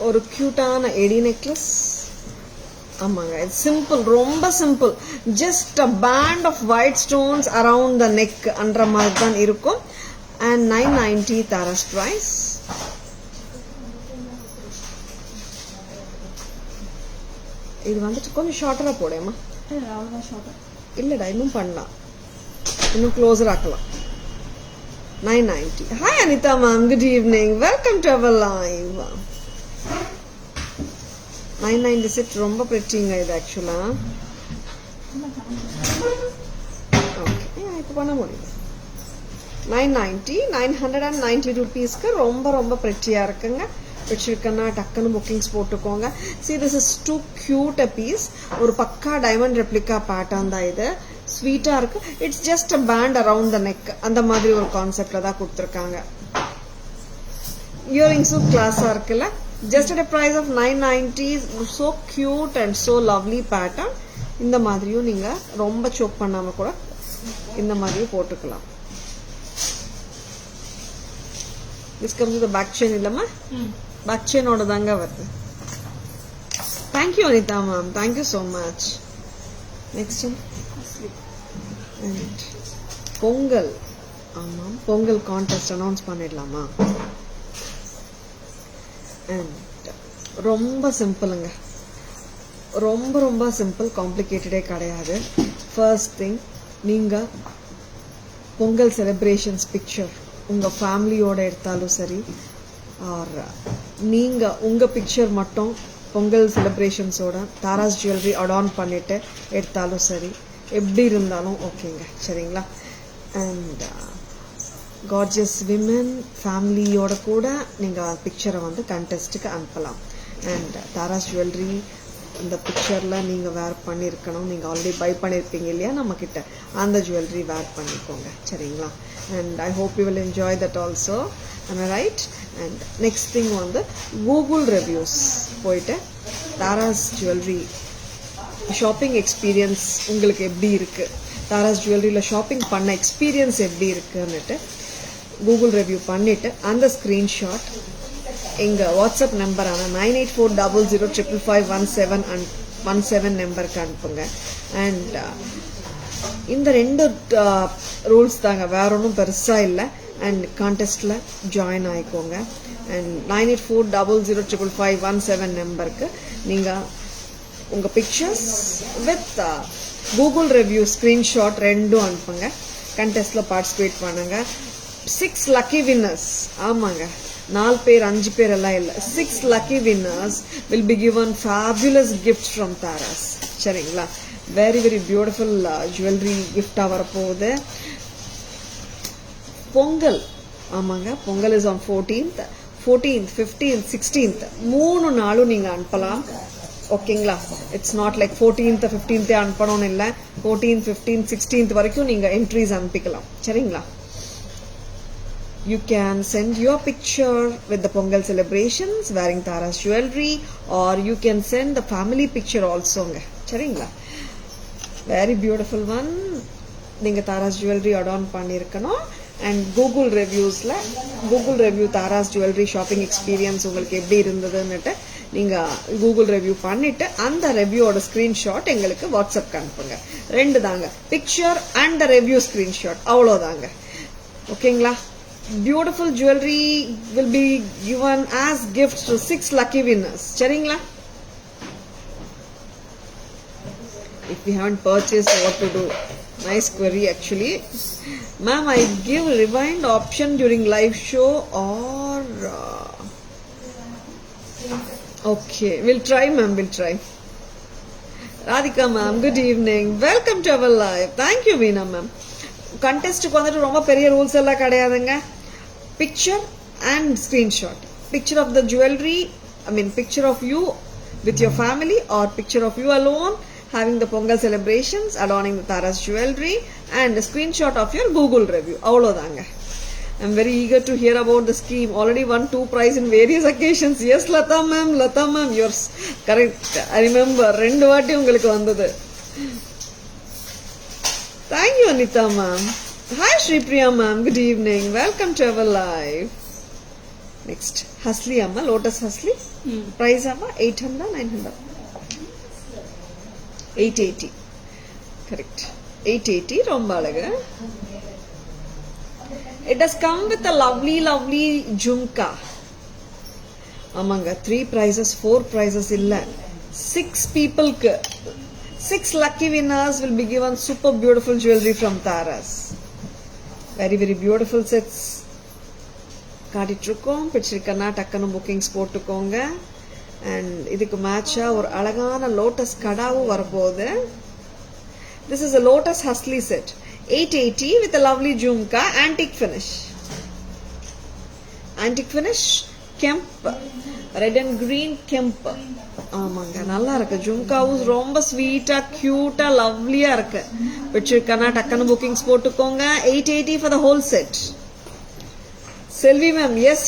ஒரு கியூட்டான எடி நெக்லஸ். ஆமாங்க, இது சிம்பிள், ரொம்ப simple. Just a band of white stones around the neck அன்ற மாதிரி தான் இருக்கும். அண்ட் 990 தாராஸ் பிரைஸ். இது வந்துட்டு கொஞ்சம் ஷார்ட்டரா போடேம்மா. அவ்வளோதான் ஷார்ட். இல்லடா, இன்னும் பண்ணலாம், இன்னும் க்ளோஸர் ஆக்கலாம். 990. Hi Anita ma'am, good evening. Welcome to our live. 990 set ரொம்ப prettyங்க இது ஆக்சுவலா. ஓகே, இப்போ பண்ண முடியும். 990, 990 rupeesக்கு ரொம்ப ரொம்ப prettyயா இருக்குங்க. பிடிச்சிருக்கன்னா டக்குன்னு புக்கிங்ஸ் போட்டுக்கோங்க. See, this is too cute a piece. ஒரு பக்கா டைமண்ட் ரெப்ளிகா பேட்டர்ன் தான் இது. ஸ்வீட்டா இருக்கு. It's just a band around the neck, அந்த மாதிரி ஒரு கான்செப்ட்ல தான் கொடுத்துருக்காங்க. இயரிங்ஸும் கிளாஸா இருக்குல்ல. Just at a price of 990. so cute and so lovely pattern. இந்த மாதிரியும் நீங்க ரொம்ப சோக் பண்ணாம கூட இந்த மாதிரியும் போட்டுக்கலாம். This comes with the back chain இல்லம்மா? பேக் செயினோட தாங்க வருது. Thank you Anitha ma'am, thank you so much. Next Pongal. ஆமாம், பொங்கல் கான்டெஸ்ட் அனௌன்ஸ் பண்ணிடலாமா? அண்ட் ரொம்ப சிம்பிளுங்க, ரொம்ப ரொம்ப சிம்பிள், காம்ப்ளிகேட்டடே கிடையாது. ஃபர்ஸ்ட் திங், நீங்கள் பொங்கல் செலிப்ரேஷன்ஸ் பிக்சர் உங்கள் ஃபேமிலியோட எடுத்தாலும் சரி, ஆர் நீங்கள் உங்கள் பிக்சர் மட்டும் பொங்கல் செலிப்ரேஷன்ஸோட தாராஸ் ஜுவல்லரி அடான் பண்ணிட்டு எடுத்தாலும் சரி, எப்படி இருந்தாலும் ஓகேங்க, சரிங்களா? அண்ட் கார்ஜியஸ் விமன் ஃபேமிலியோட கூட நீங்கள் பிக்சரை வந்து கண்டெஸ்ட்டுக்கு அனுப்பலாம். அண்ட் தாராஸ் ஜுவல்லரி இந்த பிக்சரில் நீங்கள் வேர் பண்ணியிருக்கணும். நீங்கள் ஆல்ரெடி பை பண்ணியிருப்பீங்க இல்லையா நம்மக்கிட்ட, அந்த ஜுவல்லரி வேர் பண்ணிக்கோங்க, சரிங்களா? And I hope you will enjoy that also. am I right? And next thing வந்து கூகுள் ரிவ்யூஸ் போயிட்டு தாராஸ் ஜுவல்லரி ஷாப்பிங் எக்ஸ்பீரியன்ஸ் உங்களுக்கு எப்படி இருக்கு, தாராஸ் ஜுவல்லரியில் ஷாப்பிங் பண்ண எக்ஸ்பீரியன்ஸ் எப்படி இருக்குன்னுட்டு கூகுள் ரிவ்யூ பண்ணிட்டு அந்த ஸ்க்ரீன்ஷாட் எங்கள் வாட்ஸ்அப் நம்பரான 9840055517 நம்பருக்கு அனுப்புங்க. அண்ட் இந்த ரெண்டு ரூல்ஸ் தாங்க, வேற ஒன்றும் பெருசாக இல்லை. அண்ட் கான்டெஸ்ட்டில் ஜாயின் ஆகிக்கோங்க. அண்ட் 9840055517 நம்பருக்கு நீங்கள் உங்கள் pictures with Google review screenshot ரெண்டும் அனுப்புங்க. கண்டெஸ்ட்டில் பார்ட்டிசிபேட் பண்ணுங்க. 6 lucky winners. ஆமாங்க, 4 பேர் 5 பேர் எல்லாம் இல்லை, 6 lucky winners will be given fabulous gifts from Taras. சரிங்களா? வெரி வெரி பியூட்டிஃபுல் ஜுவல்லரி கிஃப்டாக வரப்போகுது. பொங்கல், ஆமாங்க, Pongal is on 14th, 15th, 16th 3 நாளும் நீங்கள் அனுப்பலாம். ஓகேங்களா? It's not like 14th 15th அனுப்பணும்னு இல்லை, 14th 15th 16th வரைக்கும் நீங்கள் என்ட்ரிஸ் அனுப்பிக்கலாம், சரிங்களா? You can send your picture with the Pongal celebrations wearing Taras jewelry, or you can send the family picture also. சரிங்களா? Very beautiful one. நீங்கள் Tara's jewellery அடான் பண்ணியிருக்கணும். And Google ரிவ்யூஸில் Google review Taras jewellery shopping experience உங்களுக்கு எப்படி இருந்ததுன்னுட்டு நீங்கள் Google review பண்ணிவிட்டு அந்த ரிவ்யூவோட ஸ்க்ரீன்ஷாட் எங்களுக்கு வாட்ஸ்அப்க்கு அனுப்புங்க. 2 தாங்க, picture and the review screenshot, அவ்வளோதாங்க. ஓகேங்களா? Beautiful jewelry will be given as gifts to 6 lucky winners. சரிங்களா? If we haven't purchased, what to do? Nice query actually. Ma'am, I give rewind option during live show or okay, we'll try ma'am, we'll try. Radhika ma'am, good evening. Welcome to our live. Thank you Veena ma'am. கண்டெஸ்ட்டுக்கு வந்துட்டு ரொம்ப பெரிய rules எல்லாம் கிடையாதுங்க. Picture and screenshot, picture of the jewellery, picture of you with your family or picture of you alone having the Pongal celebrations, adorning the Taras jewelry, and a screenshot of your Google review. Avlodanga. I'm very eager to hear about the scheme. Already won 2 prizes in various occasions. Yes, Lata ma'am, yours correct. I remember 2 vaati ungalku vandadu. Thank you Anita ma'am. Hi Shri Priya ma'am, good evening. Welcome to our live. Next, Hasli amma, Lotus Hasli. Price amma 800, 900. 880. Correct. 880 romba alaga. It does come with a lovely jhumka. Amanga 3 prizes, 4 prizes illa. 6 people, 6 lucky winners will be given super beautiful jewelry from Taras. Very beautiful sets. காட்டிட்ருக்கோம். பிடிச்சிருக்கன்னா டக்குன்னு bookings போட்டுக்கோங்க. And இதுக்கு மேட்சாக ஒரு அழகான lotus கடாவும் வரப்போகுது. This is a lotus hasli set 880 with a lovely jhumka, antique finish, kemp, red and green kemp. ஆமாங்க, நல்லா இருக்கு. ஜும்காவும் ரொம்ப ஸ்வீட்டா கியூட்டா லவ்லியா இருக்கு. பிடிச்சிருக்கன்னா டக்குன்னு புக்கிங்ஸ் போட்டுக்கோங்க. 880 for the whole set. Selvi ma'am, yes.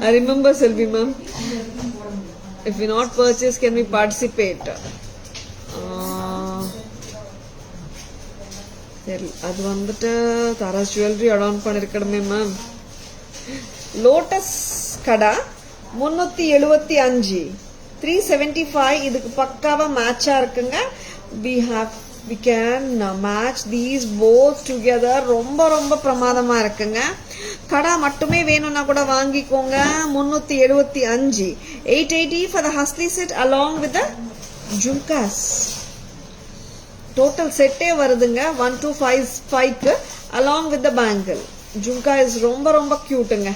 I remember Selvi ma'am. If we not purchase, can we participate? அது வந்துட்டு Tara's jewellery அடான் பண்ணிருக்கணுமே ma'am. Lotus kada 375 375. இதுக்கு பக்காவா மேட்சா இருக்குங்க. we can match these both together. ரொம்ப பிரமாதமா இருக்குங்க. கடா மட்டுமே வேணும்னா கூட வாங்கிக்கோங்க. 375 880 for the Hasli set along with the jhumkas. Total செட்டே வருதுங்க 1255 along with the bangle. Jhumka is ரொம்ப கியூட்டுங்க.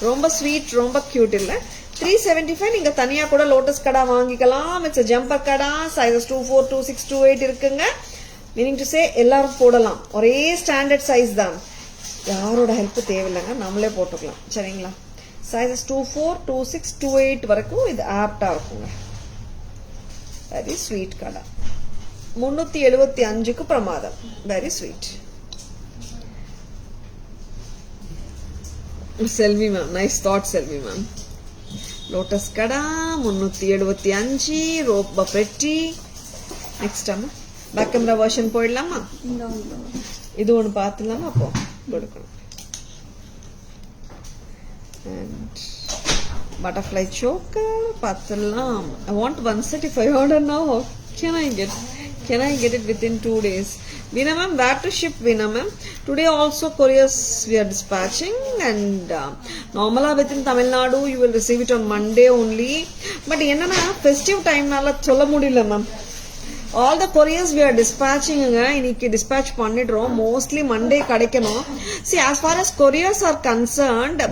ரொம்ப ஸ்வீட், ரொம்ப கியூட் இல்ல. 375 நீங்க தனியா கூட லோட்டஸ் கடா வாங்கிக்கலாம். It's jumper kara. சைஸஸ் 24, 26, 28 இருக்குங்க. மீனிங் டு சே எல்லாரும் போடலாம். ஒரே ஸ்டாண்டர்ட் சைஸ் தான். யாரோட ஹெல்ப் தேவையில்லைங்க, நம்மளே போட்டுக்கலாம். சரிங்களா? சைஸஸ் 24, 26, 28 வரைக்கும் இது ஆப்டா இருக்குங்க. Very sweet kada. 375க்கு பிரமாதம். Very sweet. Selvi ma'am, nice thought Selvi ma'am. Lotus kada 375 ரோப்ப பெட்டி. நெக்ஸ்ட் அம்மா பேக் கேமரா வெர்ஷன் போயிடலாமா? இது ஒன்று பார்த்துலாமா? அப்போ கொடுக்கணும். அண்ட் பட்டர்ஃப்ளை சோக்கர் பார்த்துடலாம். I want one set. If I order now, can I get it within 2 days? Veena ma'am, where to ship Veena ma'am? Today also couriers we are dispatching, and normally within Tamil Nadu you will receive it on Monday only. But enna festive time nala solla mudilla ma'am. All the couriers we are dispatching இன்னைக்கு dispatch பண்ணிடுறோம். mostly Monday கிடைக்கணும். See, as far as couriers are concerned,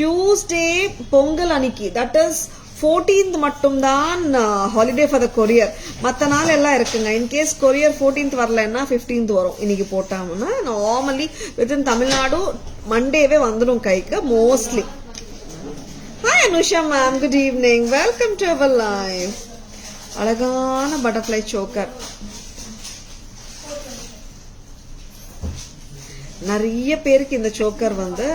Tuesday Pongal அன்னைக்கு, that is 14th மட்டும் தான் holiday for the courier. மற்ற நாள் எல்லாம் இருக்குங்க. இன்கேஸ் கொரியர் 14th வரலன்னா 15th வரும். இன்னைக்கு போட்டாங்கன்னா நார்மலி வித்தின் தமிழ்நாடு மண்டேவே வந்துடும் கைக்கு mostly. Hi Anusha ma'am, good evening, welcome to our live. அழகான பட்டர்ஃப்ளை சோக்கர். நிறைய பேருக்கு இந்த சோக்கர் வந்து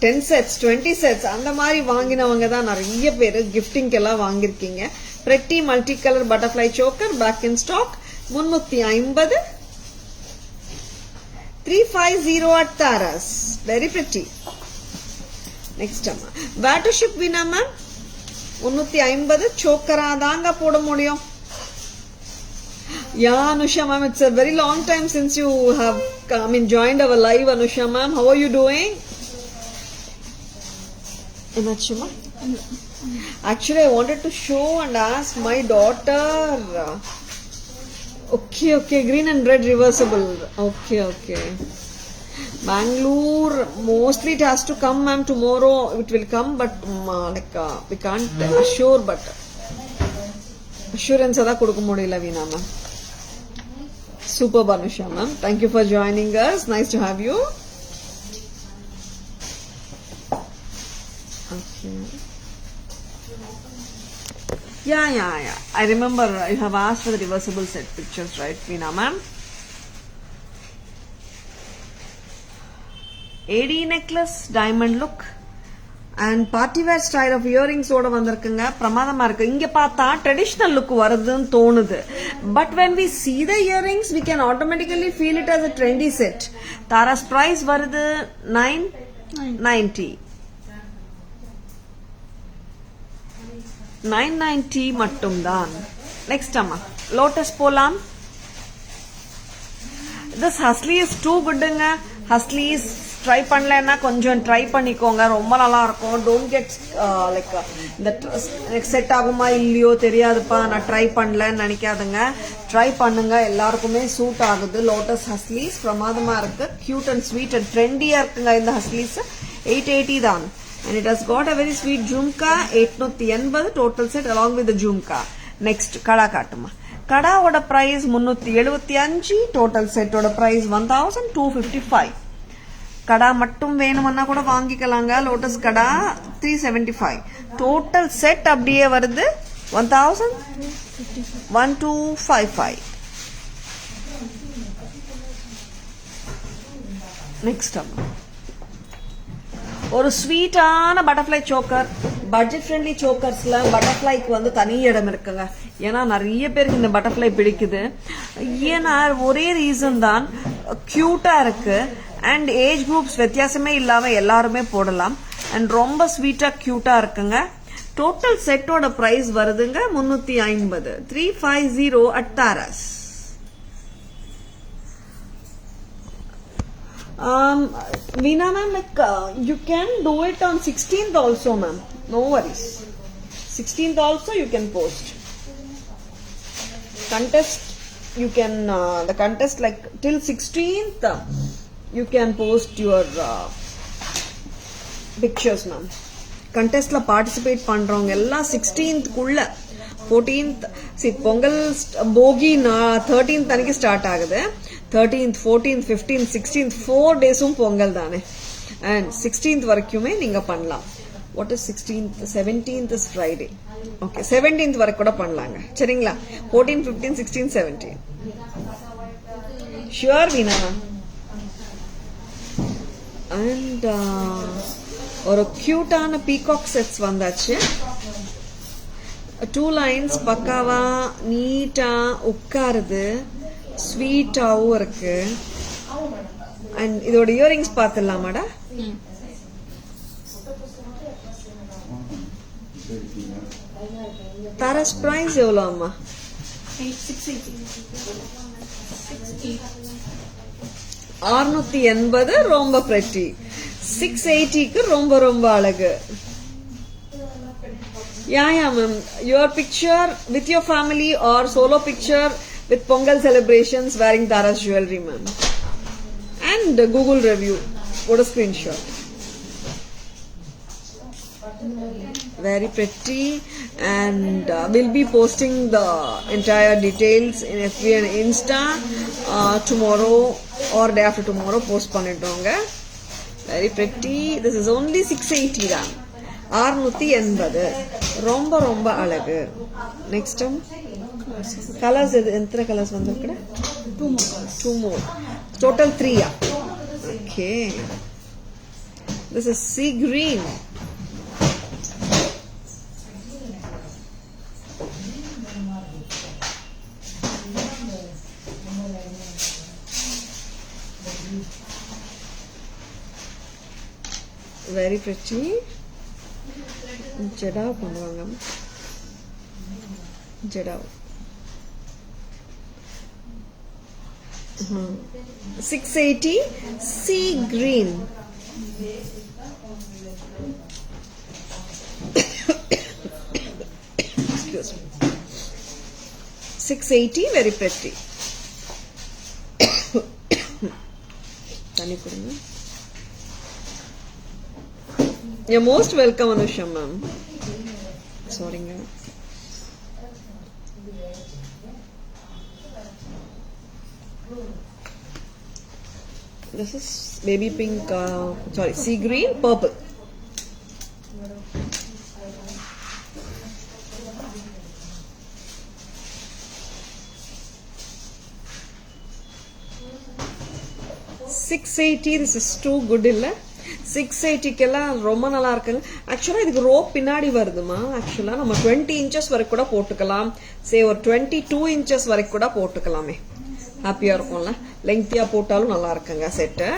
10 sets 20 sets அந்த மாதிரி வாங்கினவங்க தான் நிறைய பேர் கிஃப்டிங் எல்லாம் வாங்கிருக்கீங்க. Pretty multi colour butterfly choker back in stock 350 350 at Taras. Very pretty. Next அம்மா where to ship Veena ma'am? 350 சோக்கரா தாங்க போட முடியும். Yeah, Anusha ma'am, it's a very long time since you have joined our live. Anusha ma'am, how are you doing? Enachuma? Actually, I wanted to show and ask my daughter. Okay, green and red reversible. Okay. Bangalore, mostly it has to come ma'am. Tomorrow it will come, but we can't assure, but assurance ada kodukka mudiyala Veena ma'am. Super Anusha ma'am, thank you for joining us. Nice to have you. Okay. Yeah. I remember you have asked for the reversible set pictures, right, Veena ma'am? AD necklace, diamond look, and party wear style of earrings ஓட வந்திருக்குங்க. பிரமாதமா இருக்கு. இங்க பார்த்தா traditional look வருதுன்னு தோணுது. But when we see the earrings, we can automatically feel it as a trendy set. Tara's price வருது 90. 990 மட்டும்தான். Next அம்மா லோட்டஸ் போலாம். This Hustley is too goodங்க. Hustley's try பண்ணலன்னா கொஞ்சம் ட்ரை பண்ணிக்கோங்க, ரொம்ப நல்லா இருக்கும். டோன்ட் கெட் லைக் இந்த செட் ஆகுமா இல்லையோ தெரியாதுப்பா நான் ட்ரை பண்ணலன்னு நினைக்காதுங்க. ட்ரை பண்ணுங்க, எல்லாருக்குமே சூட் ஆகுது. லோட்டஸ் ஹஸ்லீஸ் பிரமாதமா இருக்கு, கியூட் அண்ட் ஸ்வீட் அண்ட் ட்ரெண்டியா இருக்குங்க. இந்த ஹஸ்லீஸ் 880 தான். and it has got a very sweet jhumka. 880 total set along with the jhumka. next kada காட்டுமா. கடாவோட பிரைஸ் 375, டோட்டல் செட்டோட பிரைஸ் 1255. கடா மட்டும் வேணும்னா கூட வாங்கிக்கலாங்க. லோட்டஸ் கடா 375, டோட்டல் செட் அப்படியே வருது 1255. நெக்ஸ்ட் ஒரு ஸ்வீட்டான பட்டர்ஃப்ளை சோக்கர். பட்ஜெட் ஃப்ரெண்ட்லி சோக்கர்ஸ்ல பட்டர்ஃப்ளைக்கு வந்து தனி இடம் இருக்குங்க. ஏன்னா நிறைய பேருக்கு இந்த பட்டர்ஃப்ளை பிடிக்குது. ஏன்னா ஒரே ரீசன் தான், கியூட்டா இருக்கு அண்ட் ஏஜ் குரூப்ஸ் வித்தியாசமே இல்லாம எல்லாருமே போடலாம். அண்ட் ரொம்ப ஸ்வீட்டா கியூட்டா இருக்குங்க. டோட்டல் செட்டோட பிரைஸ் வருதுங்க 350, 350 at Taras. Veena ma'am, like you can do it on 16th also ma'am, no worries. 16th also you can post. Contest you can the contest like till 16th you can post your pictures ma'am. contest la participate பண்றவங்க எல்லாம் 16th குள்ள 14th Pongal போகி 13th அன்னைக்கு start ஆகுது. 13th 14th 15th 16th 4 டேஸும் Pongal தானே. and 16th வரைக்குமே நீங்க பண்ணலாம். what is 16th? 17th is Friday. okay, 17th வரைக்கும் கூட பண்ணலாங்க. சரிங்களா? 14 15 16 17 sure Veena. and ஒரு கியூட்டான பீகாக் செட்ஸ் வந்தாச்சு. 2 lines பக்காவா நீட்டா உட்காருது, ஸ்வீட்டாவும் இருக்கு. அண்ட் இதோட இயரிங்ஸ் பார்த்துடலாமாடா? தாராஸ் பிரைஸ் எவ்வளோ அம்மா? 680. ரொம்ப பிரெட்டி. 680க்கு ரொம்ப ரொம்ப அழகு. yeah ma'am, your picture with your family or solo picture with Pongal celebrations wearing Tara's jewelry ma'am, and Google review, put a screenshot. very pretty. and we'll be posting the entire details in FB and Insta tomorrow or day after tomorrow. post பண்ணிடுவாங்க. very pretty. this is only 680 தான். 680 ரொம்ப ரொம்ப அழகு. Next colours எத்தனை colours வந்திருக்கு? 2 more. total 3. okay, this is sea green. very pretty. Jadau பண்ணுவாங்க. Jadau 680 sea green. excuse me. 680 very pretty. தண்ணி கொடுங்க. you're most welcome Anusha ma'am. sorryங்க. this is baby pink, sorry, sea green purple. $680. this is too good இல்ல? 680க்கெல்லாம் ரொம்ப நல்லா இருக்குங்க. ஆக்சுவலா இதுக்கு rope பின்னாடி வருதுமா. ஆக்சுவலா நம்ம 20 inches வரைக்கும் கூட போட்டுக்கலாம். ஒரு 22 inches வரைக்கும் கூட போட்டுக்கலாமே. ஹாப்பியா இருக்கும்ல. லெங்க்தியா போட்டாலும் நல்லா இருக்குங்க. செட்டு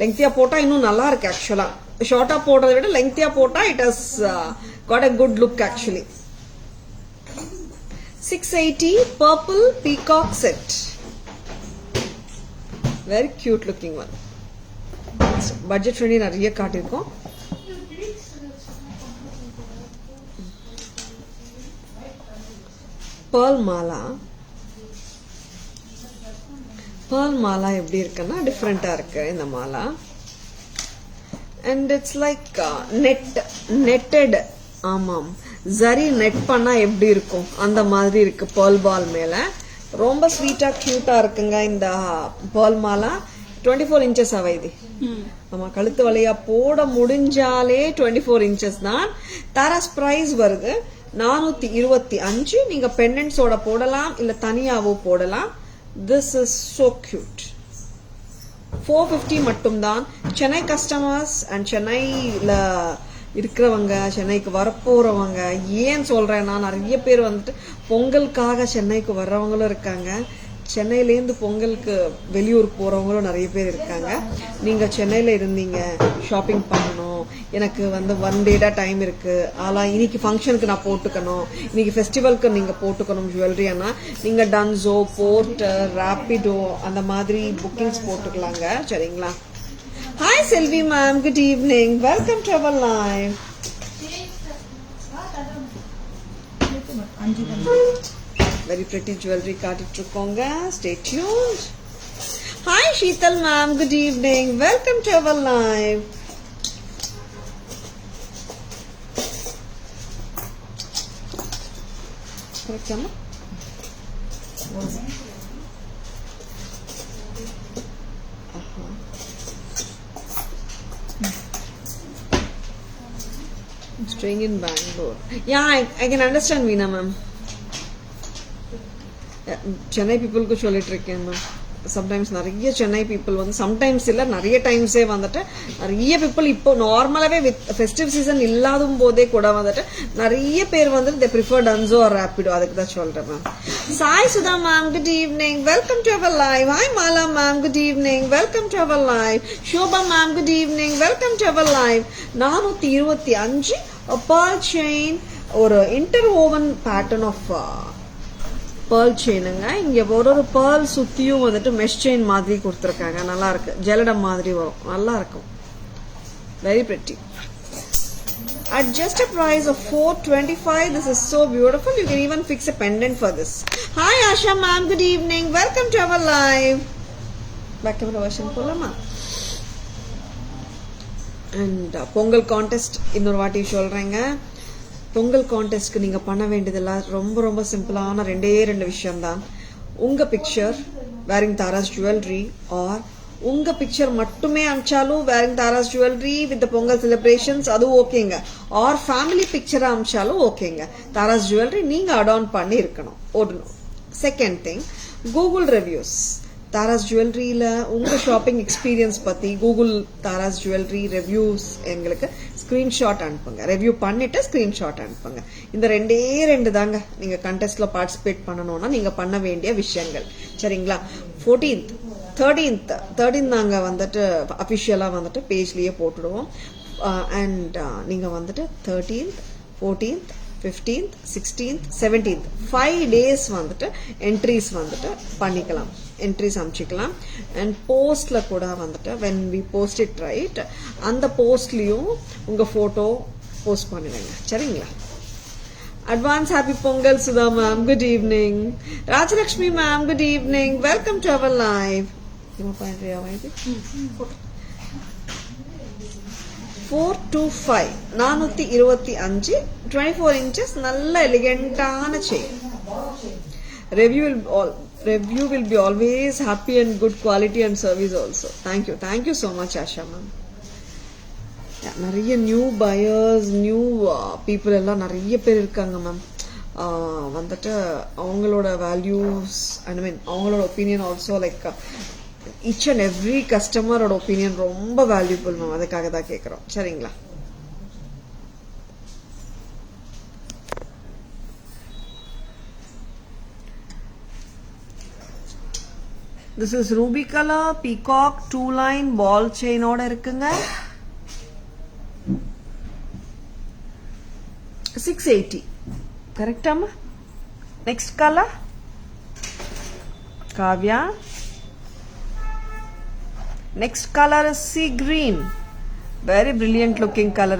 லெங்க்தியா போட்டா இன்னும் நல்லா இருக்கு. ஆக்சுவலா ஷார்ட்டா போடுறதை விட லெங்க்தியா போட்டா it has got a good look actually. 680 purple peacock set, very cute looking one. Budget friendly நிறைய காட்டிருக்கோம். pearl மாலா எப்படி இருக்குன்னா டிஃப்ரெண்டா இருக்கு இந்த Mala. and it's like netted. ஆமாம், ஜரி நெட் பண்ணா எப்படி இருக்கும் அந்த மாதிரி இருக்கு பேர்ல் பால் மேல. ரொம்ப ஸ்வீட்டா கியூட்டா இருக்குங்க இந்த பேர்ல் மாலா. 24 inches இது. ஆமா, கழுத்து வழியா போட முடிஞ்சாலே 24 inches தான். தாராஸ் பிரைஸ் வருது 425. நீங்க பெண்டன்ட்ஸோட போடலாம் இல்ல தனியாவோ போடலாம். This is so cute. 450 மட்டும்தான். சென்னை கஸ்டமர்ஸ் அண்ட் சென்னையில இருக்கிறவங்க, சென்னைக்கு வரப்போறவங்க, ஏன் சொல்றேன்னா நிறைய பேர் வந்துட்டு பொங்கலுக்காக சென்னைக்கு வர்றவங்களும் இருக்காங்க. சென்னையிலேருந்து பொங்கலுக்கு வெளியூர் போறவங்களும் நிறைய பேர் இருக்காங்க. நீங்க சென்னையில இருந்தீங்க, ஷாப்பிங் பண்ணணும், எனக்கு வந்து 1 day டைம் இருக்கு, ஆனா இன்னைக்கு ஃபங்க்ஷனுக்கு நான் போட்டுக்கணும், இன்னைக்கு ஃபெஸ்டிவலுக்கு நீங்க போட்டுக்கணும் ஜுவல்லரினா நீங்க டன்சோ, போர்ட்டர், ராபிடோ அந்த மாதிரி புக்கிங்ஸ் போட்டுக்கலாங்க. சரிங்களா? Hi Selvi ma'am, good evening. Welcome to our live. Very pretty jewelry காட்டிட்டு இருக்கோங்க. Stay tuned. Hi Sheetal ma'am, good evening. Welcome to our live. Correct, staying in Bangalore. Yeah, I can understand Veena ma'am. Chennai people ku சொல்லிட்டு இருக்கேன் ma'am. Sometimes நிறைய Chennai people வந்து sometimes இல்ல நிறைய டைம்ஸே வந்துட்டு நிறைய people இப்போ நார்மலாவே ஃபெஸ்டிவ் சீசன் இல்லாத போதே கூட வந்துட்டு நிறைய பேர் வந்துட்டு they prefer Dunzo or Rapido. அதுக்கு தான் சொல்றேன் ma'am. Sai Sudha ma'am, good evening. Welcome to our live. Hi Mala ma'am, good evening. Welcome to our live. Shobha ma'am, good evening. Welcome to our live. 425 a pearl chain ஒரு interwoven pattern of pearl செயினுங்க. இங்க ஒரு pearl சுத்தியும் வந்துட்டு mesh chain மாதிரி கொடுத்திருக்காங்க. நல்லா இருக்கு, ஜெலடம் மாதிரி வரும், நல்லா இருக்கும். Very pretty. At just a price of 425, this is so beautiful. You can even fix a pendant for this. Hi Asha ma'am, good evening. Welcome to our live. Back camera version போலாமா? And Pongal contest இன்னொரு வாட்டி சொல்றேங்க. பொங்கல் கான்டெஸ்ட்க்கு நீங்க பண்ண வேண்டியதெல்லாம் ரொம்ப ரொம்ப சிம்பிளான ரெண்டு விஷயம் தான். உங்க picture wearing Thara's jewellery or உங்க பிக்சர் மட்டுமே அனுப்பிச்சாலும் wearing Thara's jewellery with Pongal celebrations அது ஓகேங்க. ஆர் ஃபேமிலி பிக்சரா அனுப்பிச்சாலும் ஓகேங்க. தாராஸ் ஜுவல்லரி நீங்க அடான் பண்ணி இருக்கணும், ஓடணும். Second thing, Google reviews. Thara's ஜுவல்லரியில உங்க ஷாப்பிங் எக்ஸ்பீரியன்ஸ் பத்தி கூகுள் தாராஸ் ஜுவல்லரி ரிவ்யூஸ் எங்களுக்கு ஸ்கிரீன்ஷாட் அனுப்புங்க. ரிவ்யூ பண்ணிட்டு ஸ்கிரீன்ஷாட் அனுப்புங்க. இந்த ரெண்டு தாங்க நீங்க கண்டெஸ்ட்ல பார்ட்டிசிபேட் பண்ணணும்னா நீங்க பண்ண வேண்டிய விஷயங்கள். சரிங்களா? 14th 13th நாங்க வந்துட்டு அபிஷியலா வந்துட்டு பேஜ்லயே போட்டுடுவோம். அண்ட் நீங்க வந்துட்டு 13th 14th 15th 16th 17th 5 days வந்துட்டு என்ட்ரிஸ் வந்துட்டு பண்ணிக்கலாம், என்ட்ரிஸ் அமைச்சிக்கலாம். அண்ட் போஸ்ட்ல கூட வந்துட்டு when we post it right அந்த போஸ்ட்லயும் உங்க போட்டோ போஸ்ட் பண்ணிடுங்க. சரிங்களா? Advance happy Pongal Sudha ma'am, good evening. Rajalakshmi ma'am, good evening. Welcome to our live. 425 425 24 inches நல்ல எலிகென்ட்டான chain. Review will be always happy and good quality and service also. Thank you so much Asha ma'am. நிறைய new buyers, new people எல்லாம் நிறைய பேர் இருக்காங்க ma'am. வந்துட்டு அவங்களோட values அவங்களோட opinion also like each and every கஸ்டமரோட ஒப்பீனியன் ரொம்ப வேல்யூபிள் மேம். அதுக்காக தான் கேட்குறோம். சரிங்களா? This is ruby color peacock 2-line ball chain ஓட இருக்குங்க. 680. Correct, Amma? Next color. Kavya. Next color is sea green. Very brilliant looking color.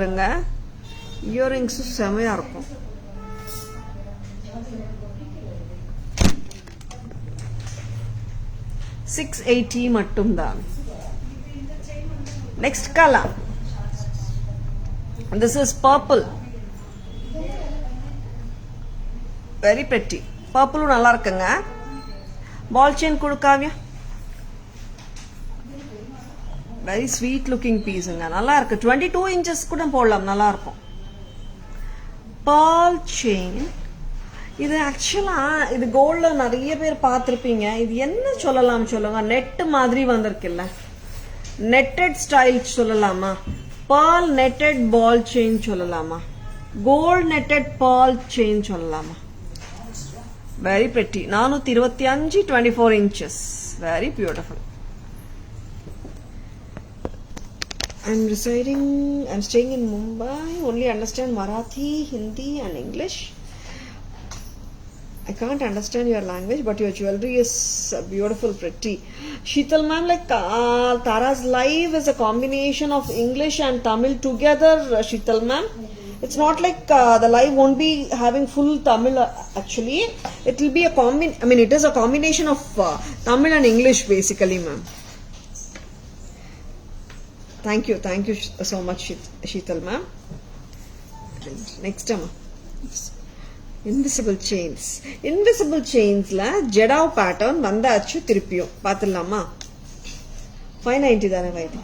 Earrings செமையா இருக்கும். $680 மட்டும்தான். Next color. This is purple. Very pretty. Purple நல்லா இருக்குங்க. Ball chain கொடுக்காவியா. Very sweet looking piece. நல்லா இருக்கு. 22 inches கூட போடலாம். நல்லா இருக்கும். Pearl chain. இது ஆக்சுவலா இது கோல்ட்ல நிறைய பேர் பார்த்திருப்பீங்க. இது என்ன சொல்லலாம் சொல்லுங்க. நெட் மாதிரி வந்திருக்குல்ல. நெட்டட் ஸ்டைல் சொல்லலாமா? pearl netted ball chain சொல்லலாமா? gold netted pearl chain சொல்லலாமா? Very pretty. 425 24 inches. Very beautiful. I'm staying in Mumbai. Only understand Marathi, Hindi and English. I can't understand your language, but your jewelry is beautiful, pretty. Sheetal ma'am, like Tara's live is a combination of English and Tamil together, Sheetal ma'am. It's not like the live won't be having full Tamil actually. It will be it is a combination of Tamil and English basically, ma'am. Thank you so much, Sheetal ma'am. Next time. Invisible chains la Jedao pattern vandachu திருப்பியும் பாத்துடலாமா? 590 தானே why this.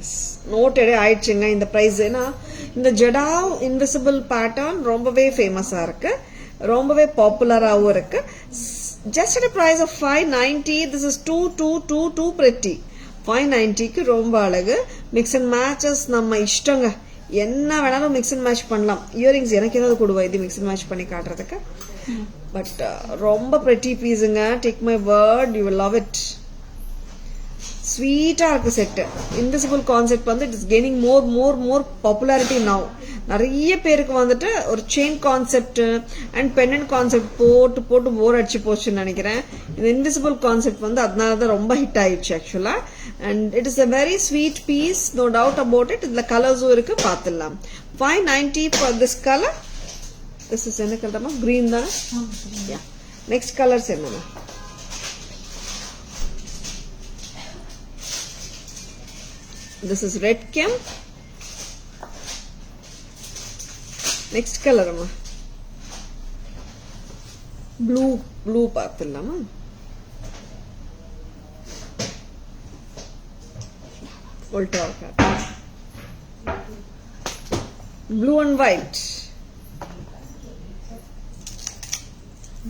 S நோட்டடே ஆயிடுச்சுங்க இந்த price. ஏன்னா இந்த Jedao invisible pattern ரொம்பவே ஃபேமஸா இருக்கு, ரொம்பவே பாப்புலராகவும் இருக்கு. Just at a price of 590. This is too pretty. 590க்கு ரொம்ப அழகு. மிக்ஸ் அண்ட் மேட்சஸ் நம்ம இஷ்டங்க. என்ன வேணாலும் மிக்ஸ் அண்ட் மேட்ச் பண்ணலாம். இயரிங்ஸ் எனக்கு ஏதாவது கொடுவா இது மிக்ஸ் அண்ட் மேட்ச் பண்ணி காட்டுறதுக்கு. பட் ரொம்ப பிரெட்டி பீஸுங்க. Take my word, you will love it. ஸ்வீட்டா இருக்கு செட்டு. இன்விசிபிள் கான்செப்ட் வந்து it is gaining more popularity now. நிறைய பேருக்கு வந்துட்டு ஒரு chain concept and pendant concept போட்டு போர் அடிச்சு போச்சுன்னு நினைக்கிறேன். இந்த இன்விசிபிள் கான்செப்ட் வந்து அதனாலதான் ரொம்ப ஹிட் ஆயிடுச்சு ஆக்சுவலா. And it is a very sweet piece, no doubt about it. இதுல கலர்ஸும் இருக்கு, பார்த்துடலாம். 590 for this color. This is என்ன கலர்மா? green தானே? yeah. next colors என்னமா? This is red chem. next color amma blue பார்த்துடலாமா? blue and white,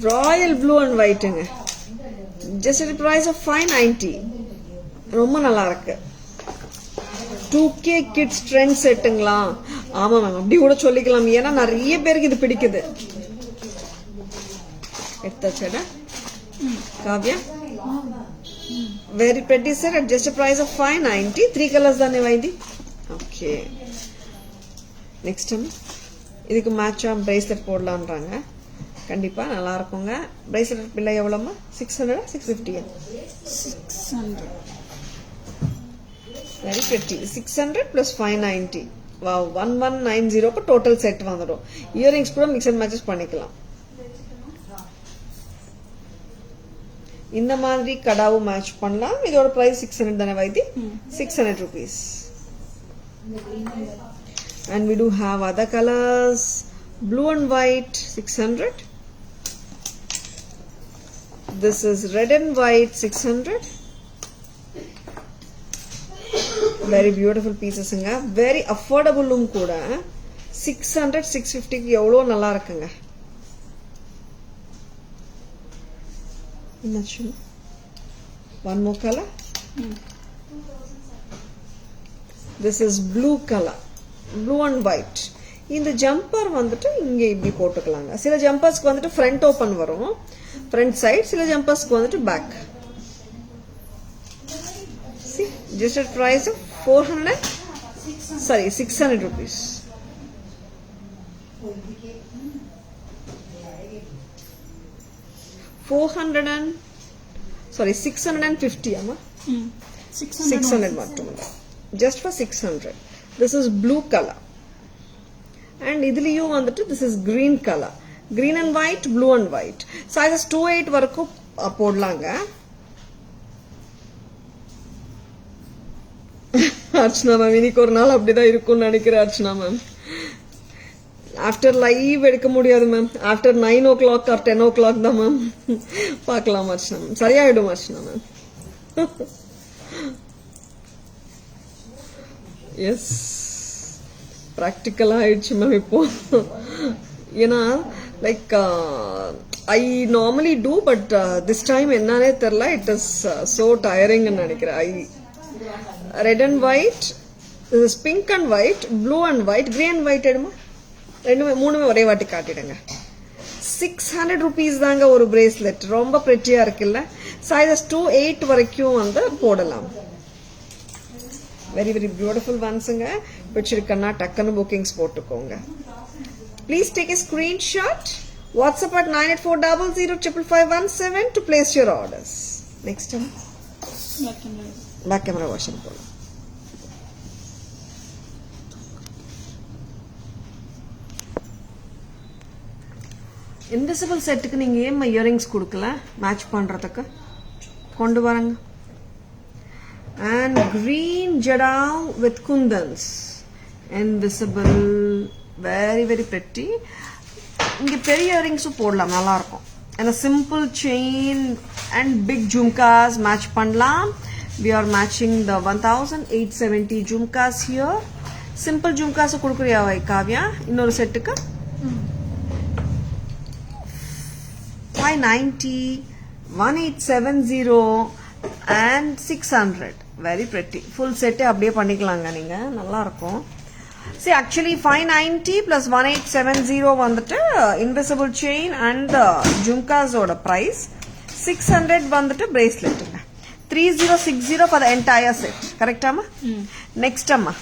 royal blue and white ங்க. just at a price of 590. ரொம்ப நல்லா இருக்கு. 2K kids trend செட்டுங்களா? ஆமா ma'am, அப்படி கூட சொல்லிக்கலாம். ஏன்னா நிறைய பேருக்கு இது பிடிக்குது. எடுத்தாச்சடா Kavya? Very pretty set at just a price of 590. 3 colors தானே வைதி? ஓகே. நெக்ஸ்ட் இதுக்கு மேட்சா பிரேஸ்லெட் போடலான்றாங்க. கண்டிப்பா நல்லா இருக்குங்க. பிரேஸ்லெட் பிள்ளை எவ்வளோமா? 600 650? 600. Very pretty. 600 plus 590. Wow, 1190 total set வந்துடும். இயரிங்ஸ் கூட மிக்ஸ் அண்ட் மேட்சஸ் பண்ணிக்கலாம். இந்த மாதிரி கடாவும் மேட்ச் பண்ணலாம். இதோட பிரைஸ் 600 தானே why this? 600 rupees. And we do have other colors. Blue and white 600. This is red and white 600. Very beautiful pieces ங்க. Very affordable கூட. 600 650 எவ்வளோ நல்லா இருக்குங்க. One more color. This is blue color. Blue and white. இந்த jumper வந்துட்டு இங்க இப்படி போட்டுக்கலாங்க. சில ஜம்பர்ஸ்க்கு வந்துட்டு ஃப்ரண்ட் ஓபன் வரும், ஃப்ரண்ட் சைடு. சில ஜம்பர்ஸ்க்கு வந்துட்டு back. See, just at price of 600 rupees. 650 amma. 600 600 mattumalla. Just for 600. This is blue color. And idliyu vandittu this is green color. Green and white, blue and white. Sizes 2-8 varaku podlanga. Archana ma'am, இன்னைக்கு ஒரு நாள் அப்படிதான் இருக்கும்னு நினைக்கிறேன் Archana ma'am. After live எடுக்க முடியாது ma'am. After 9 o'clock or 10 o'clock தான் ma'am பார்க்கலாம் அர்ச்சனா மேம். சரியாயிடும் அர்ச்சனா மேம். எஸ், ப்ராக்டிக்கலாக ஆயிடுச்சு மேம் இப்போ. ஏன்னா like I normally do but this time என்னன்னே தெரில. இட் இஸ் ஸோ டயரிங்னு நினைக்கிறேன். Red and white, pink and white, blue and white, green and white எடுமா. ரெண்டுமே மூணுமே ஒரே வாட்டி காட்டிடுங்க. 600 rupees தாங்க ஒரு பிரேஸ்லெட். ரொம்ப ப்ரெட்டியா இருக்குல்ல. சைஸஸ் 2-8 வரைக்கும் வந்து போடலாம். வெரி வெரி பியூட்டிஃபுல் ஒன்ஸுங்க. பிடிச்சிருக்கன்னா டக்குன்னு புக்கிங்ஸ் போட்டுக்கோங்க. Please take a screenshot. WhatsApp at 9840055517 to place your orders. Next time back camera version போலாம். இன்விசிபிள் செட்டுக்கு நீங்க ஏன் இயரிங்ஸ் கொடுக்கல மேட்ச் பண்றதுக்கு? கொண்டு வரங்க. And green jadao with kundans, invisible, very very pretty. இங்க பெரிய இயரிங்ஸும் போடலாம், நல்லா இருக்கும். and a simple chain and big jhumkas match பண்ணலாம். We are matching the 1870 jhumkas here. Simple jhumkas கொடுக்குறியா வை காவ்யா இன்னொரு செட்டுக்கு? 590, 1870 and 600. Very pretty. Full set அப்படியே பண்ணிக்கலாங்க நீங்க, நல்லா இருக்கும். See, actually 590 plus 1870 வந்துட்டு invisible chain and the jhumkas ஓட price. 600 வந்துட்டு bracelet. 3060 for the entire set. Correct amma? Next amma.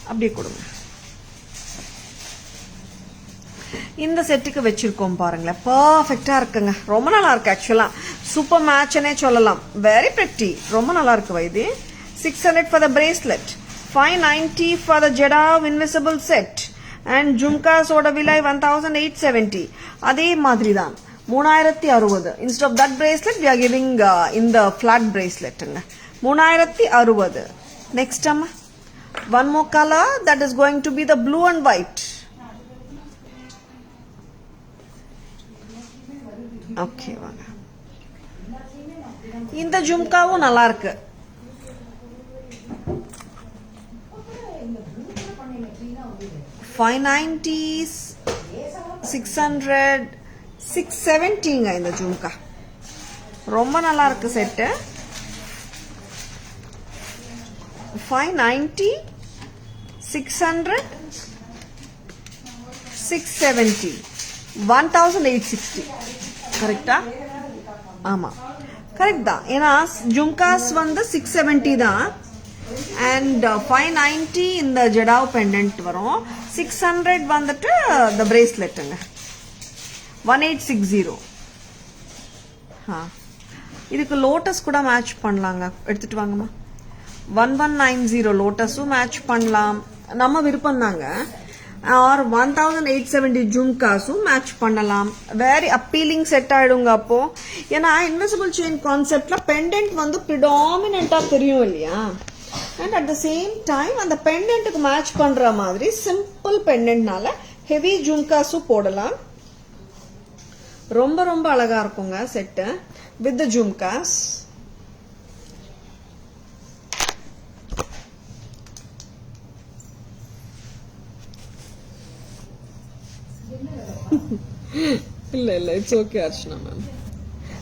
அப்படியே கொடுங்க. இந்த செட்டுக்கு வச்சிருக்கோம் பாருங்களேன். பர்ஃபெக்டா இருக்குங்க. ரொம்ப நல்லா இருக்கு. ஆக்சுவலா சூப்பர் மேட்ச்னே சொல்லலாம். Very pretty. ரொம்ப நல்லா இருக்கு why this. 600 for the bracelet, 590 for the Jadao invisible set and jhumkas ஓட விலை 1870. அதே மாதிரி தான் 3060. Instead of that bracelet we are giving in the flat bracelet. 3060. Next amma, one more color that is going to be the blue and white. Okay, வாங்க. இந்த ஜும்காவும் நல்லா இருக்கு. $590, $600, $670 இந்த ஜும்கா. ரொம்ப நல்லா இருக்கு செட்டு. 590, 600, 670, 1860. கரெக்டா? ஆமா, கரெக்ட் தான். ஏன்னா ஜும்காஸ் வந்து 670 தான். and 590 இந்த ஜடாவ் பெண்டன்ட் வரும். 600 வந்துட்டு the braceletங்க 1860. இதுக்கு லோட்டஸ் கூட மேட்ச் பண்ணலாங்க. எடுத்துட்டு வாங்கம்மா. 1190 லோட்டஸும் மேட்ச் பண்ணலாம், நம்ம விருப்பம் தாங்க. ஆர் 1870 ஜும்காஸும் மேட்ச் பண்ணலாம். வெரி அப்பீலிங் செட் ஆயிடுங்க அப்போ. ஏன்னா இன்விசிபிள் செயின் கான்செப்ட்ல பெண்டன்ட் வந்து ப்ரிடாமினண்டா தெரியும் இல்லையா. And at the same time அந்த பெண்டன்ட்டுக்கு மேட்ச் பண்ற மாதிரி சிம்பிள் பெண்டன்ட்னால ஹெவி ஜும்காஸும் போடலாம். ரொம்ப ரொம்ப அழகா இருக்குங்க செட்டு வித் த ஜும்காஸ். இல்ல இல்ல it's okay Archana ma'am.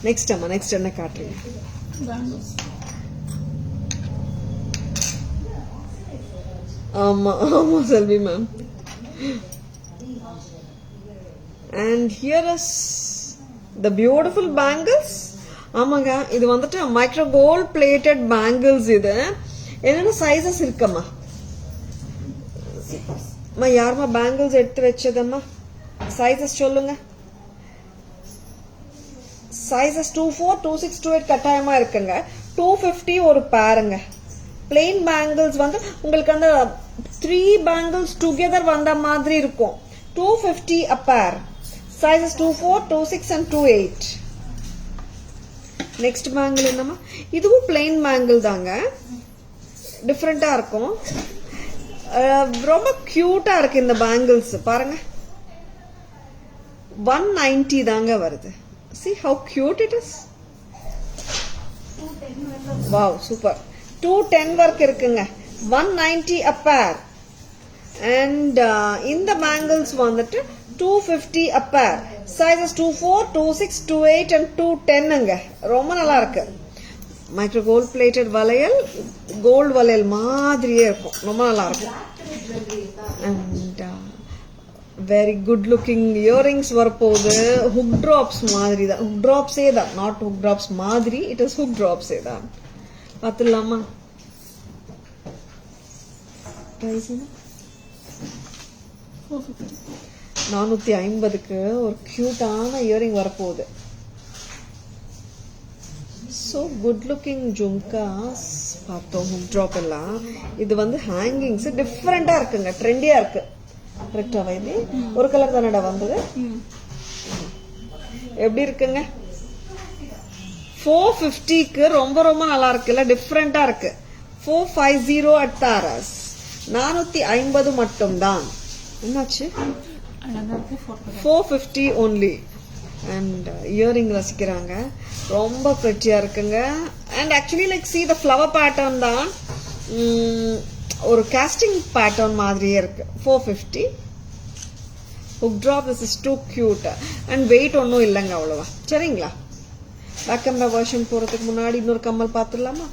Next அம்மா, நெக்ஸ்ட் என்ன காட்டுறீங்க? ஆமா ஆமா செல்வி ma'am. and here is the beautiful bangles. ஆமாங்க, இது வந்துட்டு மைக்ரோ கோல்ட் பிளேட்டட் பேங்கிள்ஸ். இது என்னென்ன சைஸஸ் இருக்கம்மா? யாருமா பேங்கிள்ஸ் எடுத்து வச்சதம்மா? சைஸஸ் சொல்லுங்க. சைஸஸ் 24, 26, 28 கட்டாயமா இருக்குங்க. 250 ஒரு பேருங்க. பிளெயின் பேங்கிள்ஸ் வந்து உங்களுக்கு அந்த 3 பேங்கிள்ஸ் டுகெதர் வந்த மாதிரி இருக்கும். 250 a pair. Sizes 24, 26 and 28. Next bangle என்னமா? இதுவும் பிளெயின் பேங்கிள் தாங்க. டிஃப்ரெண்டா இருக்கும். ரொம்ப கியூட்டா இருக்கு இந்த பேங்கிள்ஸ் பாருங்க. 190 தாங்க வருது. See how cute it is. Wow, super. 210 வரைக்கும் இருக்குங்க. 190 a pair. And இந்த பேங்கிள்ஸ் வந்துட்டு 250 a pair. Sizes 24, 26, 28 and 210ங்க. ரொம்ப நல்லா இருக்கு. மைக்ரோ கோல்ட் பிளேட்டட் வளையல், கோல்டு வளையல் மாதிரியே இருக்கும். ரொம்ப நல்லா இருக்கும். And very good looking earrings வரப்போகுது. ஹுக் ட்ராப்ஸ் மாதிரி தான். ஹுக் ட்ராப்ஸே தான், நாட் ஹுக் ட்ராப்ஸ் மாதிரி. இட் இஸ் ஹுக் ட்ராப்ஸே தான். பார்த்துடலாமா? ப்ரைஸ் 450க்கு ஒரு கியூட்டான இயரிங் வரப்போகுது. ஸோ குட் லுக்கிங் ஜும்காஸ் பார்த்தோம். ஹுக் ட்ராப் எல்லாம். இது வந்து ஹேங்கிங்ஸ் டிஃப்ரெண்டா இருக்குங்க. ட்ரெண்டியா இருக்கு. கரெக்டா வைதி? ஒரு கலர் தானடா வந்தது. எப்படி இருக்குங்க? 450க்கு ரொம்ப ரொம்ப நல்லா இருக்குல்ல? டிஃப்ரெண்டா இருக்கு. 450 at Taras. 450 மட்டும் தான். என்னாச்சு? 450 only. And earring ரசிக்கிறாங்க. ரொம்ப பிரெட்டியா இருக்குங்க. And actually like see the flower pattern தான். ஒரு கேஸ்டிங் பேட்டர்ன் மாதிரியே இருக்கு. 450. Hook drop. This is too cute. And weight ஒன்றும் இல்லைங்க அவ்வளோவா. சரிங்களா? பேக் கேமரா வெர்ஷன் போறதுக்கு முன்னாடி இன்னொரு கம்மல் பார்த்துடலாமா?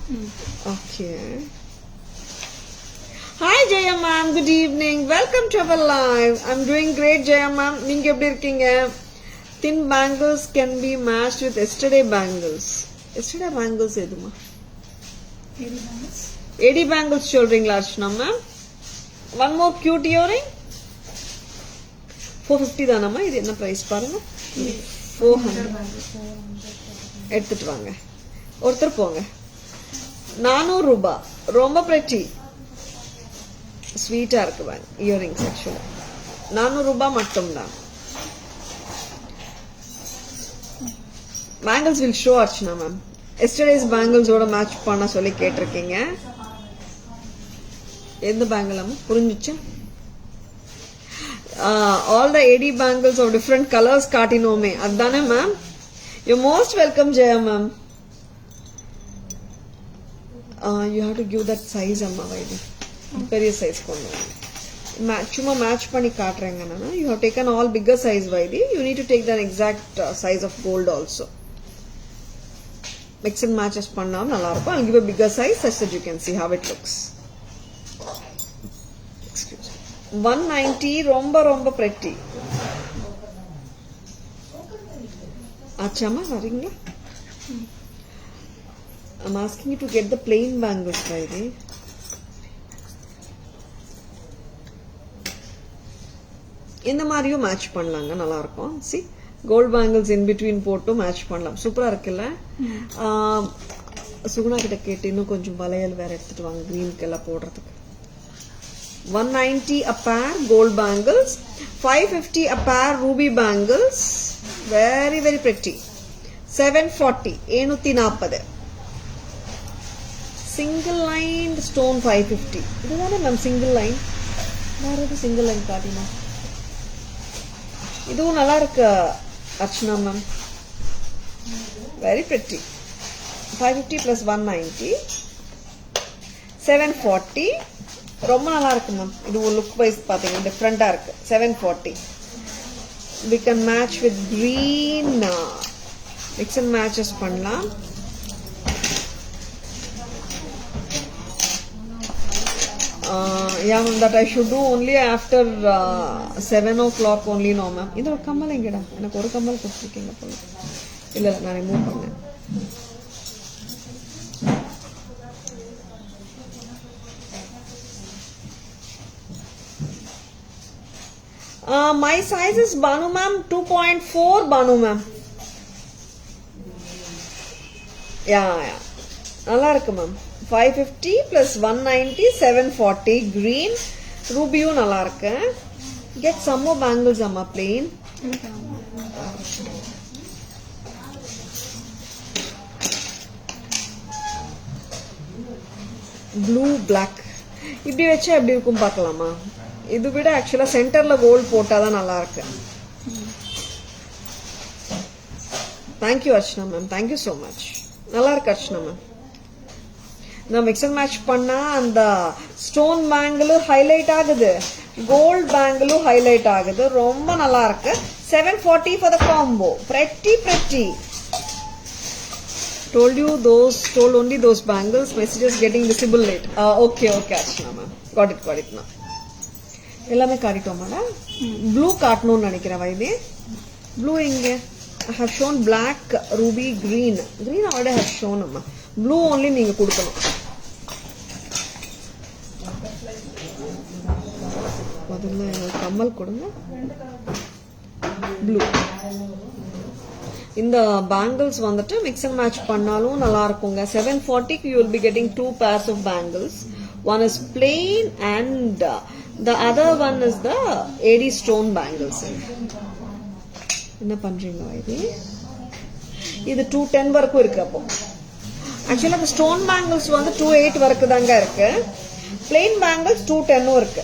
Okay. Hi Jaya ma'am, good evening. Welcome to our live. I'm doing great Jaya ma'am. நீங்க எப்படி இருக்கீங்க? Thin bangles can be matched with yesterday bangles. Yesterday bangles எதுமா? AD bangles சொல்றீங்களா Archana ma'am? One more cute earring. 450 தானம்மா? இது என்ன price பாருங்க. 400. எடுத்துட்டு வாங்க. ஒருத்தர் போங்க. 400 ரூபாய். ரொம்ப பிரெட்டி. ஸ்வீட்டா இருக்கு பாருங்க இயரிங்ஸ். ஆக்சுவலா 400 ரூபாய் மட்டும் தான். Bangles will show Archana ma'am. Yesterday's பேங்கிள்ஸோட மேட்ச் பண்ண சொல்லி கேட்டிருக்கீங்க. எந்த பேங்கிள் அம்மா? புரிஞ்சிச்சா? All the AD bangles of different colours காட்டினோமே அதுதானே ma'am? You most welcome Jaya ma'am. You have to give that size அம்மா. வைதி பெரிய சைஸ் கொண்டு சும்மா மேட்ச் பண்ணி காட்டுறேங்க நான். You have taken all bigger size Vaidhi. You need to take the exact size of gold also. Mix and matches பண்ணாலும் நல்லா இருக்கும். I'll give a bigger size such that you can see how it looks. Excuse me. 190 ரொம்ப ரொம்ப pretty. ஆச்சாமா வரீங்களா? I'm asking you to get the plain bangles Friday. இந்த மாதிரியும் match பண்ணலாங்க. நல்லா இருக்கும். See gold bangles in between போட்டு match பண்ணலாம். சூப்பரா இருக்குல்ல? சுகுணா கிட்ட கேட்டு இன்னும் கொஞ்சம் வளையல் வேற எடுத்துட்டு வாங்க கிரீனுக்கு எல்லாம் போடுறதுக்கு. 190 a pair gold bangles, 550 a pair ruby bangles, very very pretty. 740 740. Single line stone 550. இதுதானே மேம் சிங்கிள் லைன்? வேற எது சிங்கிள் லைன் காட்டினா? இதுவும் நல்லா இருக்கு Archana ma'am. Very pretty. 550 plus 190 740. ரொம்ப நல்லா இருக்கு மேம். இது ஒரு லுக் வைஸ் பாத்தீங்கன்னா டிஃப்ரெண்டா இருக்கு. 740. we can match with green. mix and matches பண்ணலாம். Yeah ma'am, that I should do only after 7 o'clock only. No ma'am. இது ஒரு கம்மல் எங்கடா? எனக்கு ஒரு கம்மல் கொடுத்துருக்கீங்க போல. இல்ல நான் ரிமூவ் பண்ணேன். My size is Banu ma'am 2.4 Banu ma'am. Yeah. நல்லா இருக்கு மேம். 550 plus 190 740 green. ரூபியும் நல்லா இருக்கு. Get some more bangles amma plain. Blue black. இப்படி வச்சா எப்படி இருக்கும் பார்க்கலாமா? இது விட ஆக்சுவலா சென்டர்ல கோல்ட் போட்டாதான் நல்லா இருக்கு. Thank you Archana ma'am. Thank you so much. நல்லா இருக்கு அர்ச்சனா மேம். நான் மிக்ஸ் அண்ட் மேட்ச் பண்ணா அந்த ஸ்டோன் பேங்கிளும் ஹைலைட் ஆகுது, கோல்ட் பேங்கிளும் ஹைலைட் ஆகுது. ரொம்ப நல்லா இருக்கு. 740 for the combo. Pretty. Told only those bangles. Messages getting visible late. Okay Archana ma'am. Got it now. எல்லாமே காட்டிட்டோமாடா? ப்ளூ காட்டணும்னு நினைக்கிறேன் வைதி. ப்ளூ எங்க? I have shown black, ruby, green. Green already I have shown amma. Blue only நீங்க கொடுக்கணும். முதல்ல கம்மல் கொடுங்க. Blue. இந்த பேங்கிள்ஸ் வந்துட்டு மிக்ஸ் அண்ட் மேட்ச் பண்ணாலும் நல்லா இருக்குங்க. 740 you will be getting 2 pairs of bangles. One is plain and the other one is the AD stone bangles. என்ன பண்றீங்க இது 210 வரைக்கும் இருக்கு. அப்போ ஆக்சுவலா இந்த ஸ்டோன் பேங்கிள்ஸ் வந்து 28 வரைக்கும் தாங்க இருக்கு. பிளெயின் பேங்கிள்ஸ் 210 இருக்கு.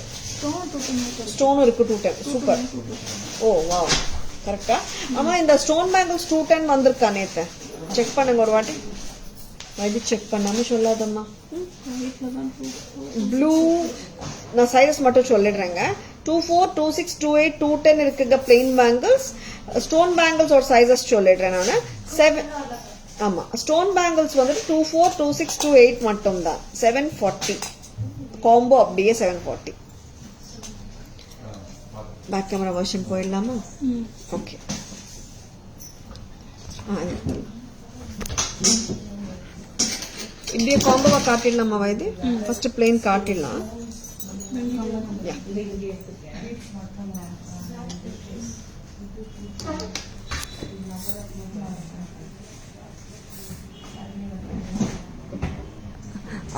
ஸ்டோன் இருக்கு 210. சூப்பர். ஓ வாவ், கரெக்டா? ஆமா, இந்த ஸ்டோன் பேங்கிள்ஸ் 210 வந்திருக்கா நேத்து? செக் பண்ணுங்க ஒரு வாட்டி. வைதி செக் பண்ணாம சொல்லாதம்மா. ப்ளூ நான் சைஸ் மட்டும் சொல்லிடுறேங்க. 24, 26, 28, 210 இருக்குங்க பிளெயின் பேங்கிள்ஸ். ஸ்டோன் பேங்கிள்ஸ் ஒரு சைஸஸ் சொல்லிடுறேன் நான். 7 ஆமா, ஸ்டோன் பேங்கிள்ஸ் வந்துட்டு 24, 26, 28 மட்டும் தான். 740 காம்போ, அப்படியே 740. பேக் கேமரா வெர்ஷன் போயிடலாமா? ஓகே. இப்படியே காம்போவா காட்டிடலாமா வைத்தி? ஃபர்ஸ்ட் பிளெயின் காட்டிடலாம்.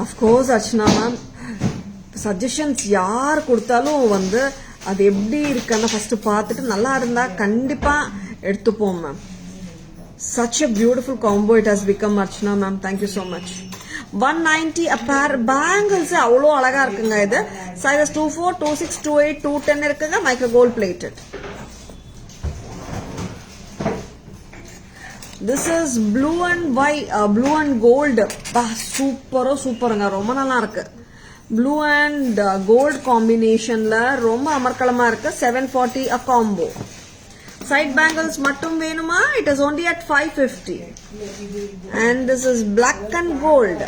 அஃப்கோர்ஸ் அர்ச்சனா மேம், சஜஷன்ஸ் யார் கொடுத்தாலும் வந்து அது எப்படி இருக்குன்னு ஃபர்ஸ்ட் பார்த்துட்டு நல்லா இருந்தா கண்டிப்பா எடுத்துப்போம் ma'am. Such a beautiful combo it has become, Archana ma'am. Thank you so much. 190 a pair. Bangles அவ்வளோ அழகா இருக்குங்க. இது sizes 24, 26, 28, 210 இருக்குங்க. Micro gold plated. This is blue and white, blue and gold. சூப்பருங்க, ரொம்ப நல்லா இருக்கு. Blue and gold combinationல ரொம்ப அமர்க்கலமா இருக்கு. 740 a combo. Side bangles mattum venuma, it is only at 550. And this is black and gold.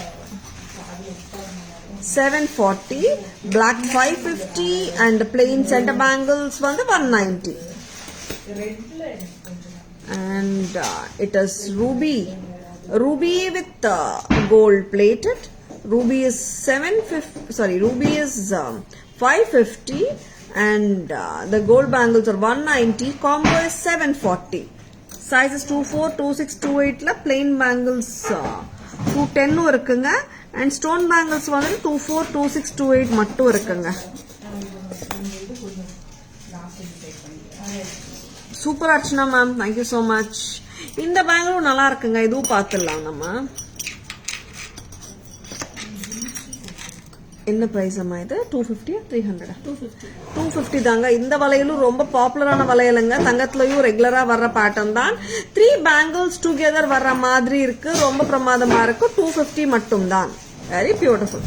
740, black 550, and plain center bangles vandu 190. And it is ruby with gold plated. Ruby is 550. And the gold bangles are 190. Combo is 740. Sizes 24, 26, 28 la plain bangles 210 இருக்குங்க. And stone bangles வந்து 24, 26, 28 மட்டும் இருக்குங்க. Super Archana ma'am, thank you so much. இந்த பேங்கிளும் நல்லா இருக்குங்க. இதுவும் பார்த்துடலாம் நம்ம. என்ன பிரைஸ் அம்மா இது? 250 300? 250 தாங்க. இந்த வளையலும் ரொம்ப பாப்புலரான வளையலுங்க. தங்கத்துலயும் ரெகுலரா வர்ற பேட்டர்ன் தான். 3 பேங்கிள்ஸ் டுகெதர் வர்ற மாதிரி இருக்கு. ரொம்ப பிரமாதமா இருக்கு. 250 மட்டும் தான். Very beautiful.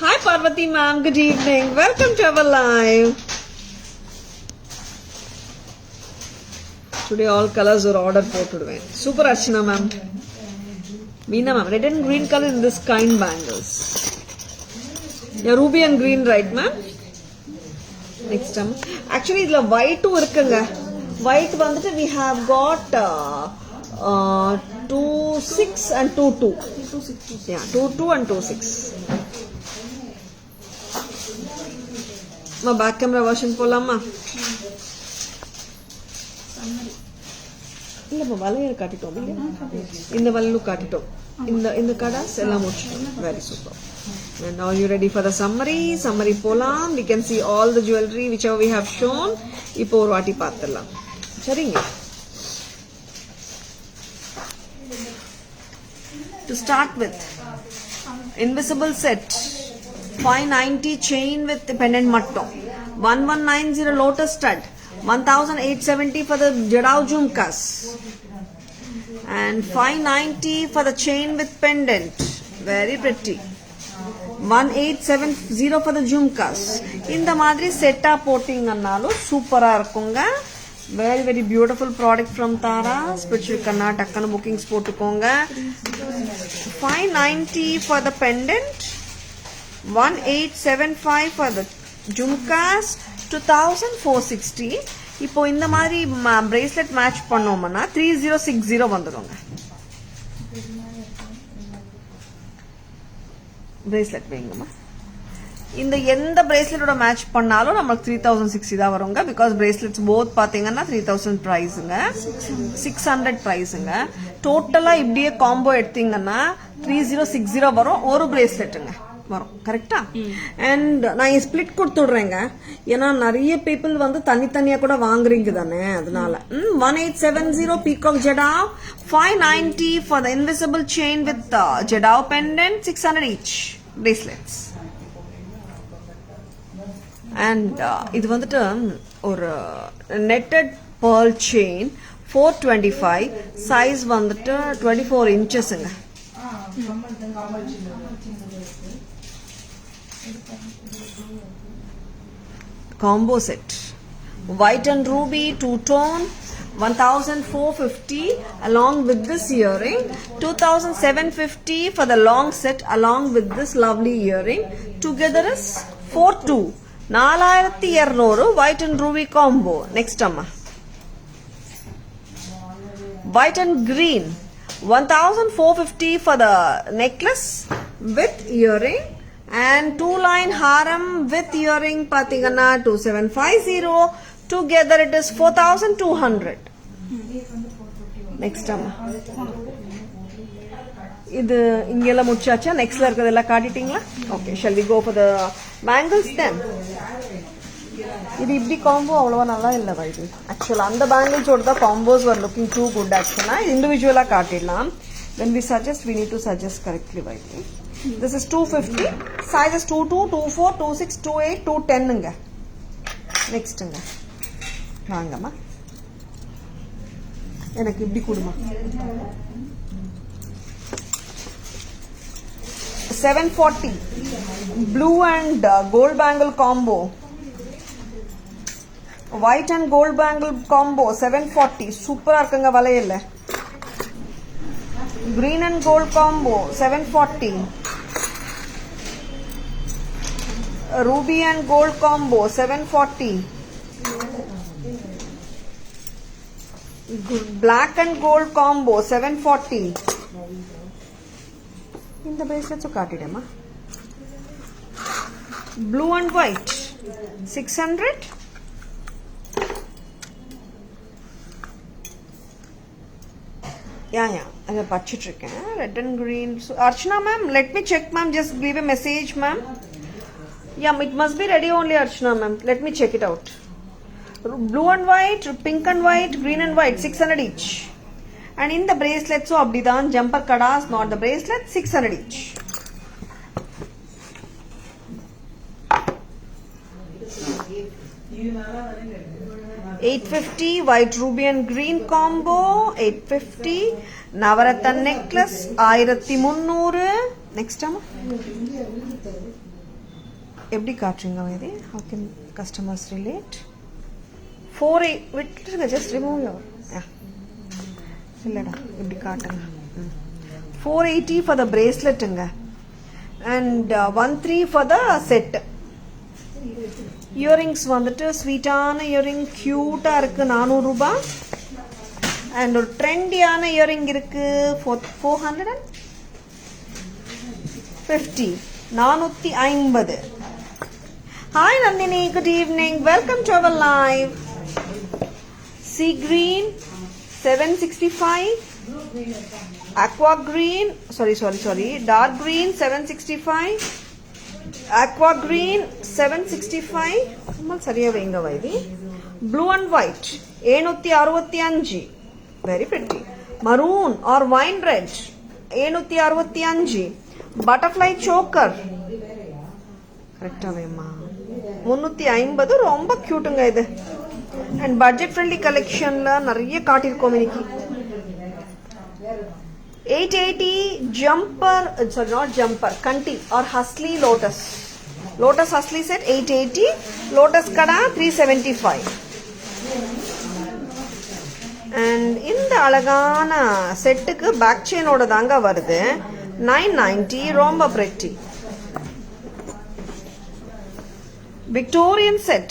Hi Parvati ma'am, good evening. Welcome to our live. Today all colors are ordered போட்டுடுவேன். Super Archana ma'am. Meena ma'am, red and green color in this kind bangles. Yeah, ruby and green, right ma'am? Next time. Actually இதுல white இருக்குங்க. White வந்துட்டு we have got 26 and 22. Yeah, 22 and 26. Back camera version போலாமா? இல்லம்மா வளையல் காட்டிட்டோம் இல்லையா? இந்த வளையலும் காட்டிட்டோம். இந்த கடாஸ் எல்லாம் முடிச்சிட்டோம். Very super. And now you ready for the summary போலாம். We can see all the jewelry whichever we have shown. இப்போ ஒரு வாட்டி பார்த்துடலாம். சரிங்க. To start with, invisible set 590 chain with pendant mattom, 1190 lotus stud, 1870 for the jadao jhumkas, and 590 for the chain with pendant, very pretty, 1870 for the jhumkas. இந்த மாதிரி செட்டா போட்டிங்கன்னாலும் சூப்பரா இருக்குங்க. very very beautiful product from Tara. Spiritual Kanna டக்குனு bookings போட்டுக்கோங்க. 590 for the pendant, 1875 for the jhumkas, 2460. இப்போ இந்த மாதிரி bracelet match பண்ணோம்னா 3060 வந்துருங்க. bracelet வைங்கம்மா. இந்த எந்த பிரேஸ்லெட்டோட மேட்ச் பண்ணாலும் நமக்கு 3060 தான் வருங்க. பிகாஸ் பிரேஸ்லெட்ஸ் போத் பாத்தீங்கன்னா 3000 பிரைஸுங்க, 600 பிரைஸுங்க. டோட்டலா இப்படியே காம்போ எடுத்தீங்கன்னா 3060 வரும். ஒரு பிரேஸ்லெட்டுங்க வரும். கரெக்டா? அண்ட் நான் ஸ்பிளிட் கொடுத்துடுறேங்க. ஏன்னா நிறைய பீப்புள் வந்து தனித்தனியா கூட வாங்குறீங்க தானே, அதனால 1870 peacock jadao, 590 for the invisible chain with jadao pendant, 600 each bracelets. And இது வந்துட்டு ஒரு netted pearl chain 425, size வந்துட்டு 24 inchesங்க. combo set white and ruby two-tone, 1450 along with this earring, 2750 for the long set along with this lovely earring. Together is 42. 4200 white and ruby combo. Next amma, white and green 1450 for the necklace with earring, and 2-line haram with earring pathigana 2750. Together it is 4200. Next amma, இது இங்கெல்லாம் முடிச்சாச்சா? நெக்ஸ்ட்ல இருக்கிறதெல்லாம் காட்டிட்டீங்களா? Okay, shall we go for the bangles then? இது இப்படி combo அவ்வளவா நல்லா இல்லவா? இது ஆக்சுவலா அந்த பேங்கிள்ஸோட தான் combos were looking too good. ஆக்சுவலா இண்டிவிஜுவலா காட்டிடலாம். when we suggest, we need to suggest correctly. Right? This is 250, sizes 22, 24, 26, 28, 210ங்க. நெக்ஸ்ட்ங்க வாங்கம்மா, எனக்கு இப்படி கொடுமா. 740 blue and gold bangle combo, white and gold bangle combo 740 சூப்பரா இருக்குங்க வளையல்ல. green and gold combo 740, ruby and gold combo 740, black and gold combo 740. இந்த bracelets காட்டிடேமா. blue and white 600, அதை படிச்சுட்டு இருக்கேன். red and green. So, Archana ma'am, let me check ma'am, just leave a message ma'am. Yeah, it must be ready only Archana ma'am, let me check it out. blue and white, pink and white, green and white 600 each. And in the bracelets so abdidan jumper kadas, not the bracelet, 600 each. $850 white ruby and green combo, 850 Navaratna necklace 1300. Next time எப்படி காட்றீங்க இது? How can customers relate? 48 விட்டுருங்க, just remove your இல்லடா இப்படி காட்டுங்க. 480 for the braceletங்க, and 13 for the set. Earrings வந்துட்டு ஸ்வீட்டான earring கியூட்டா இருக்கு, 400 ரூபாய். அண்ட் ஒரு ட்ரெண்டியான இயரிங் இருக்கு 450, 450. Hi Nandini, good evening. Welcome to our live. Sea green 765. Aqua green, sorry. Dark green 765. Aqua green 765. നമ്മൾ சரியா வைங்க why this. Blue and white 765. Very pretty. Maroon or wine red 765. Butterfly choker. கரெக்டா வேமா 350 ரொம்ப கியூட்டுங்க இது. And budget friendly கலெக்ஷன்ல நிறைய காட்டியிருக்கோம் இன்னைக்கு. 880 jumper, sorry not jumper, kanti or husly lotus husly set 880, lotus kada 375. and இந்த அழகான செட்டுக்கு பேக் செயினோட தாங்க வருது 990. ரொம்ப pretty Victorian set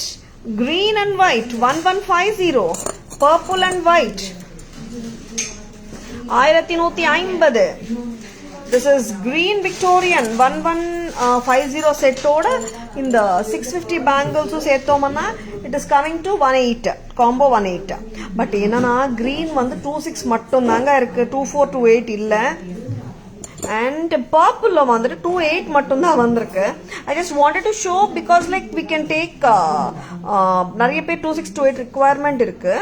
green and white 1150, purple and white 1150. This is green Victorian 1150 set oda in the 650 bangles சேர்த்தோம்னா it is coming to 18 combo 18. but என்னன்னா green வந்து 26 மட்டும் தாங்க இருக்கு, 2428 இல்ல. and purple வந்துட்டு 28 மட்டும் தான் வந்திருக்கு. I just wanted to show because like we can take நிறைய பேர் 2628 requirement இருக்கு.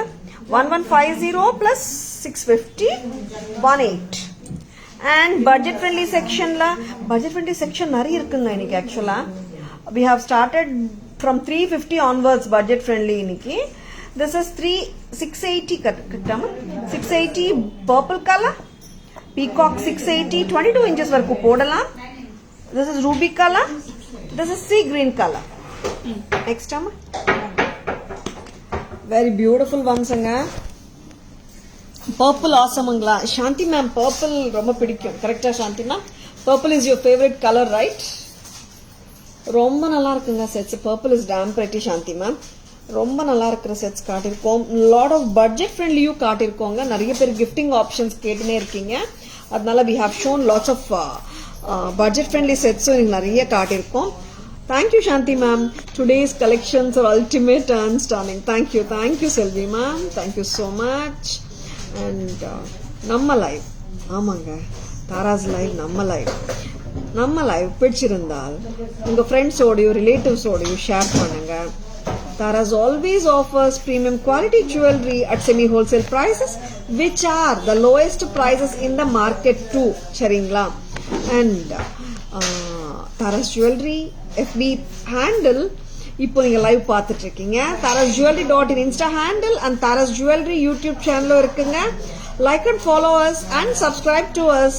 1150 plus 650 18. and budget friendly section நிறைய இருக்குங்க இன்னைக்கு. actually we have started from 350 onwards budget friendly இன்னைக்கு. this is 680 680 purple color, peacock 680 22 inches வரைக்கும் போடலாம். this is ruby color, this is sea green color. next ama very beautiful ones anga. purple awesomeங்களா Shanti ma'am? purple ரொம்ப பிடிக்கும். கரெக்டா Shanti ma'am? purple is your favorite color, right? ரொம்ப நல்லா இருக்குங்க sets. purple is damn pretty Shanti ma'am. ரொம்ப நல்லா இருக்கிற செட்ஸ் காட்டியிருக்கோம். லாட் ஆஃப் பட்ஜெட் ஃப்ரெண்ட்லியும் காட்டியிருக்கோங்க. நிறைய பேர் கிஃப்டிங் ஆப்ஷன்ஸ் கேட்டுனே இருக்கீங்க. அதனால we have shown lots of budget friendly sets நிறைய காட்டியிருக்கோம். Thank you Shanti ma'am. Today's collections are ultimate and stunning. Thank you Selvi ma'am. Thank you so much. and நம்ம live ஆமாங்க Tara's live நம்ம live பிடிச்சிருந்தால் உங்க ஃப்ரெண்ட்ஸோடையும் ரிலேட்டிவ்ஸோடையும் share பண்ணுங்க. Taras always offers premium quality jewelry at semi wholesale prices which are the lowest prices in the market too. சரிங்களா? and Taras jewelry FB handle இப்போ நீங்க live பார்த்துட்டு இருக்கீங்க. tarasjewelry.in Insta handle and Taras Jewelry YouTube channel இருக்குங்க. like and follow us and subscribe to us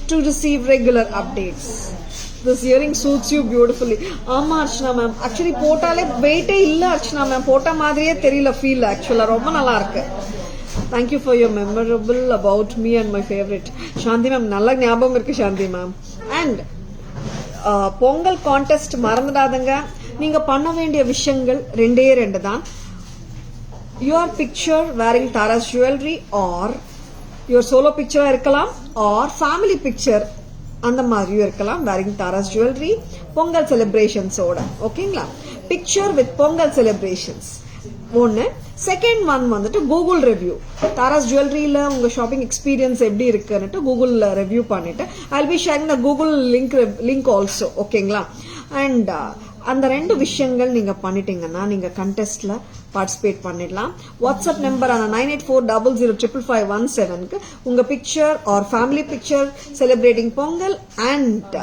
to receive regular updates. This earring suits you beautifully. ஆமா Archana ma'am, actually போட்டாலே வெயிட்டே இல்ல Archana ma'am, போட்ட மாதிரியே தெரியல ஃபீல். ஆக்சுவலா ரொம்ப நல்லா இருக்கு. Thank you for your memorable about me and my favorite. Shanti ma'am நல்ல ஞாபகம் இருக்கு Shanti ma'am. and Pongal contest மறந்துடாதங்க. நீங்க பண்ண வேண்டிய விஷயங்கள் ரெண்டு தான். your picture wearing Taras jewelry or your solo picture இருக்கலாம் or family picture அந்த மாதிரியும் இருக்கலாம் wearing Taras jewelry பொங்கல் செலிப்ரேஷன்ஸோட. ஓகேங்களா? பிக்சர் வித் பொங்கல் செலிப்ரேஷன்ஸ் ஒன்னு. செகண்ட் ஒன் வந்துட்டு கூகுள் ரிவ்யூ. Taras jewelryல உங்க ஷாப்பிங் எக்ஸ்பீரியன்ஸ் எப்படி இருக்குன்னுட்டு கூகுள்ல ரிவ்யூ பண்ணிட்டு I'll be sharing the Google link also. ஓகேங்களா? and அந்த ரெண்டு விஷயங்கள் நீங்க பண்ணிட்டீங்கன்னா நீங்க கண்டெஸ்ட்ல பார்ட்டிசிபேட் பண்ணிடலாம். வாட்ஸ்அப் நம்பர் 9840055517க்கு உங்க picture or family picture celebrating Pongal and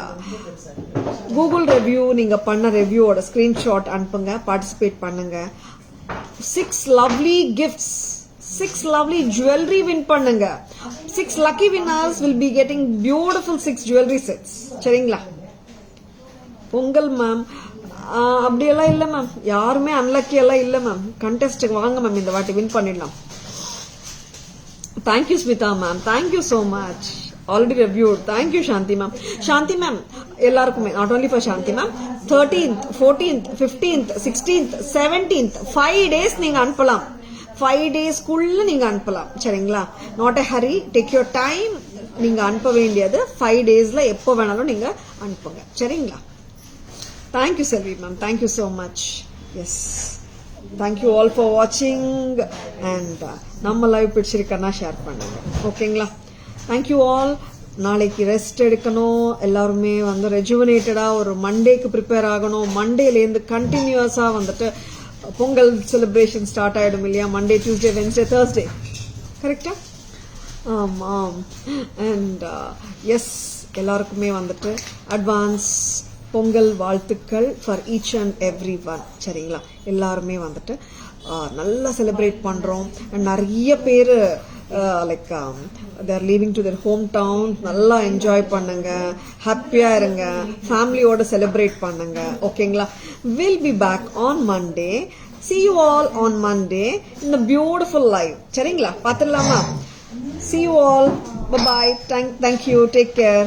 Google review நீங்க பண்ண ரிவ்யூவோட ஸ்கிரீன்ஷாட் அனுப்புங்க. பார்ட்டிசிபேட் பண்ணுங்க. 6 lovely gifts, 6 lovely jewelry win பண்ணுங்க. 6 lucky winners will be getting beautiful 6 jewelry sets. சரிங்களா? பொங்கல் மேம் அப்படியெல்லாம் இல்ல மேம், யாருமே அன்லக்கி எல்லாம் இல்ல மேம். கண்டெஸ்ட் வாங்க மேம், இந்த வாட்டி வின் பண்ணிடலாம். Thank you Smitha ma'am, thank you so much. Already reviewed. Thank you Shanti ma'am. Shanti ma'am எல்லாருக்குமே, not only for Shanti ma'am, 13th 14th 15th 16th 17th 5 days நீங்க அனுப்பலாம். 5 daysக்குள்ள நீங்க அனுப்பலாம். சரிங்களா? Not a Hari, take your time. நீங்க அனுப்ப வேண்டியது 5 daysல எப்போ வேணாலும் நீங்க அனுப்புங்க. சரிங்களா? Thank you, Selvi ma'am. Thank you so much. Yes. Thank you all for watching. And நம்ம லைவ் பிடிச்சிருக்கன்னா ஷேர் பண்ணுங்க. ஓகேங்களா? Thank you all. நாளைக்கு ரெஸ்ட் எடுக்கணும். எல்லாருமே வந்து ரெஜுவனேட்டடாக ஒரு மண்டேக்கு ப்ரிப்பேர் ஆகணும். மண்டேலேருந்து கண்டினியூஸாக வந்துட்டு பொங்கல் செலிப்ரேஷன் ஸ்டார்ட் ஆகிடும் இல்லையா? Monday, Tuesday, Wednesday, Thursday. கரெக்டா? ஆமாம். அண்ட் எஸ், எல்லாருக்குமே வந்துட்டு அட்வான்ஸ் பொங்கல் வாழ்த்துக்கள் for each and every one. சரிங்களா? எல்லாருமே வந்துட்டு நல்லா செலிப்ரேட் பண்ணுறோம். அண்ட் நிறைய பேர் like they're leaving to their home town. நல்லா என்ஜாய் பண்ணுங்க, ஹாப்பியாக இருங்க, ஃபேமிலியோட செலிப்ரேட் பண்ணுங்க. ஓகேங்களா? Will be back on Monday. See you all on Monday in the beautiful live. சரிங்களா? பார்த்துடலாமா? See you all. Bye-bye. Thank you. Take care.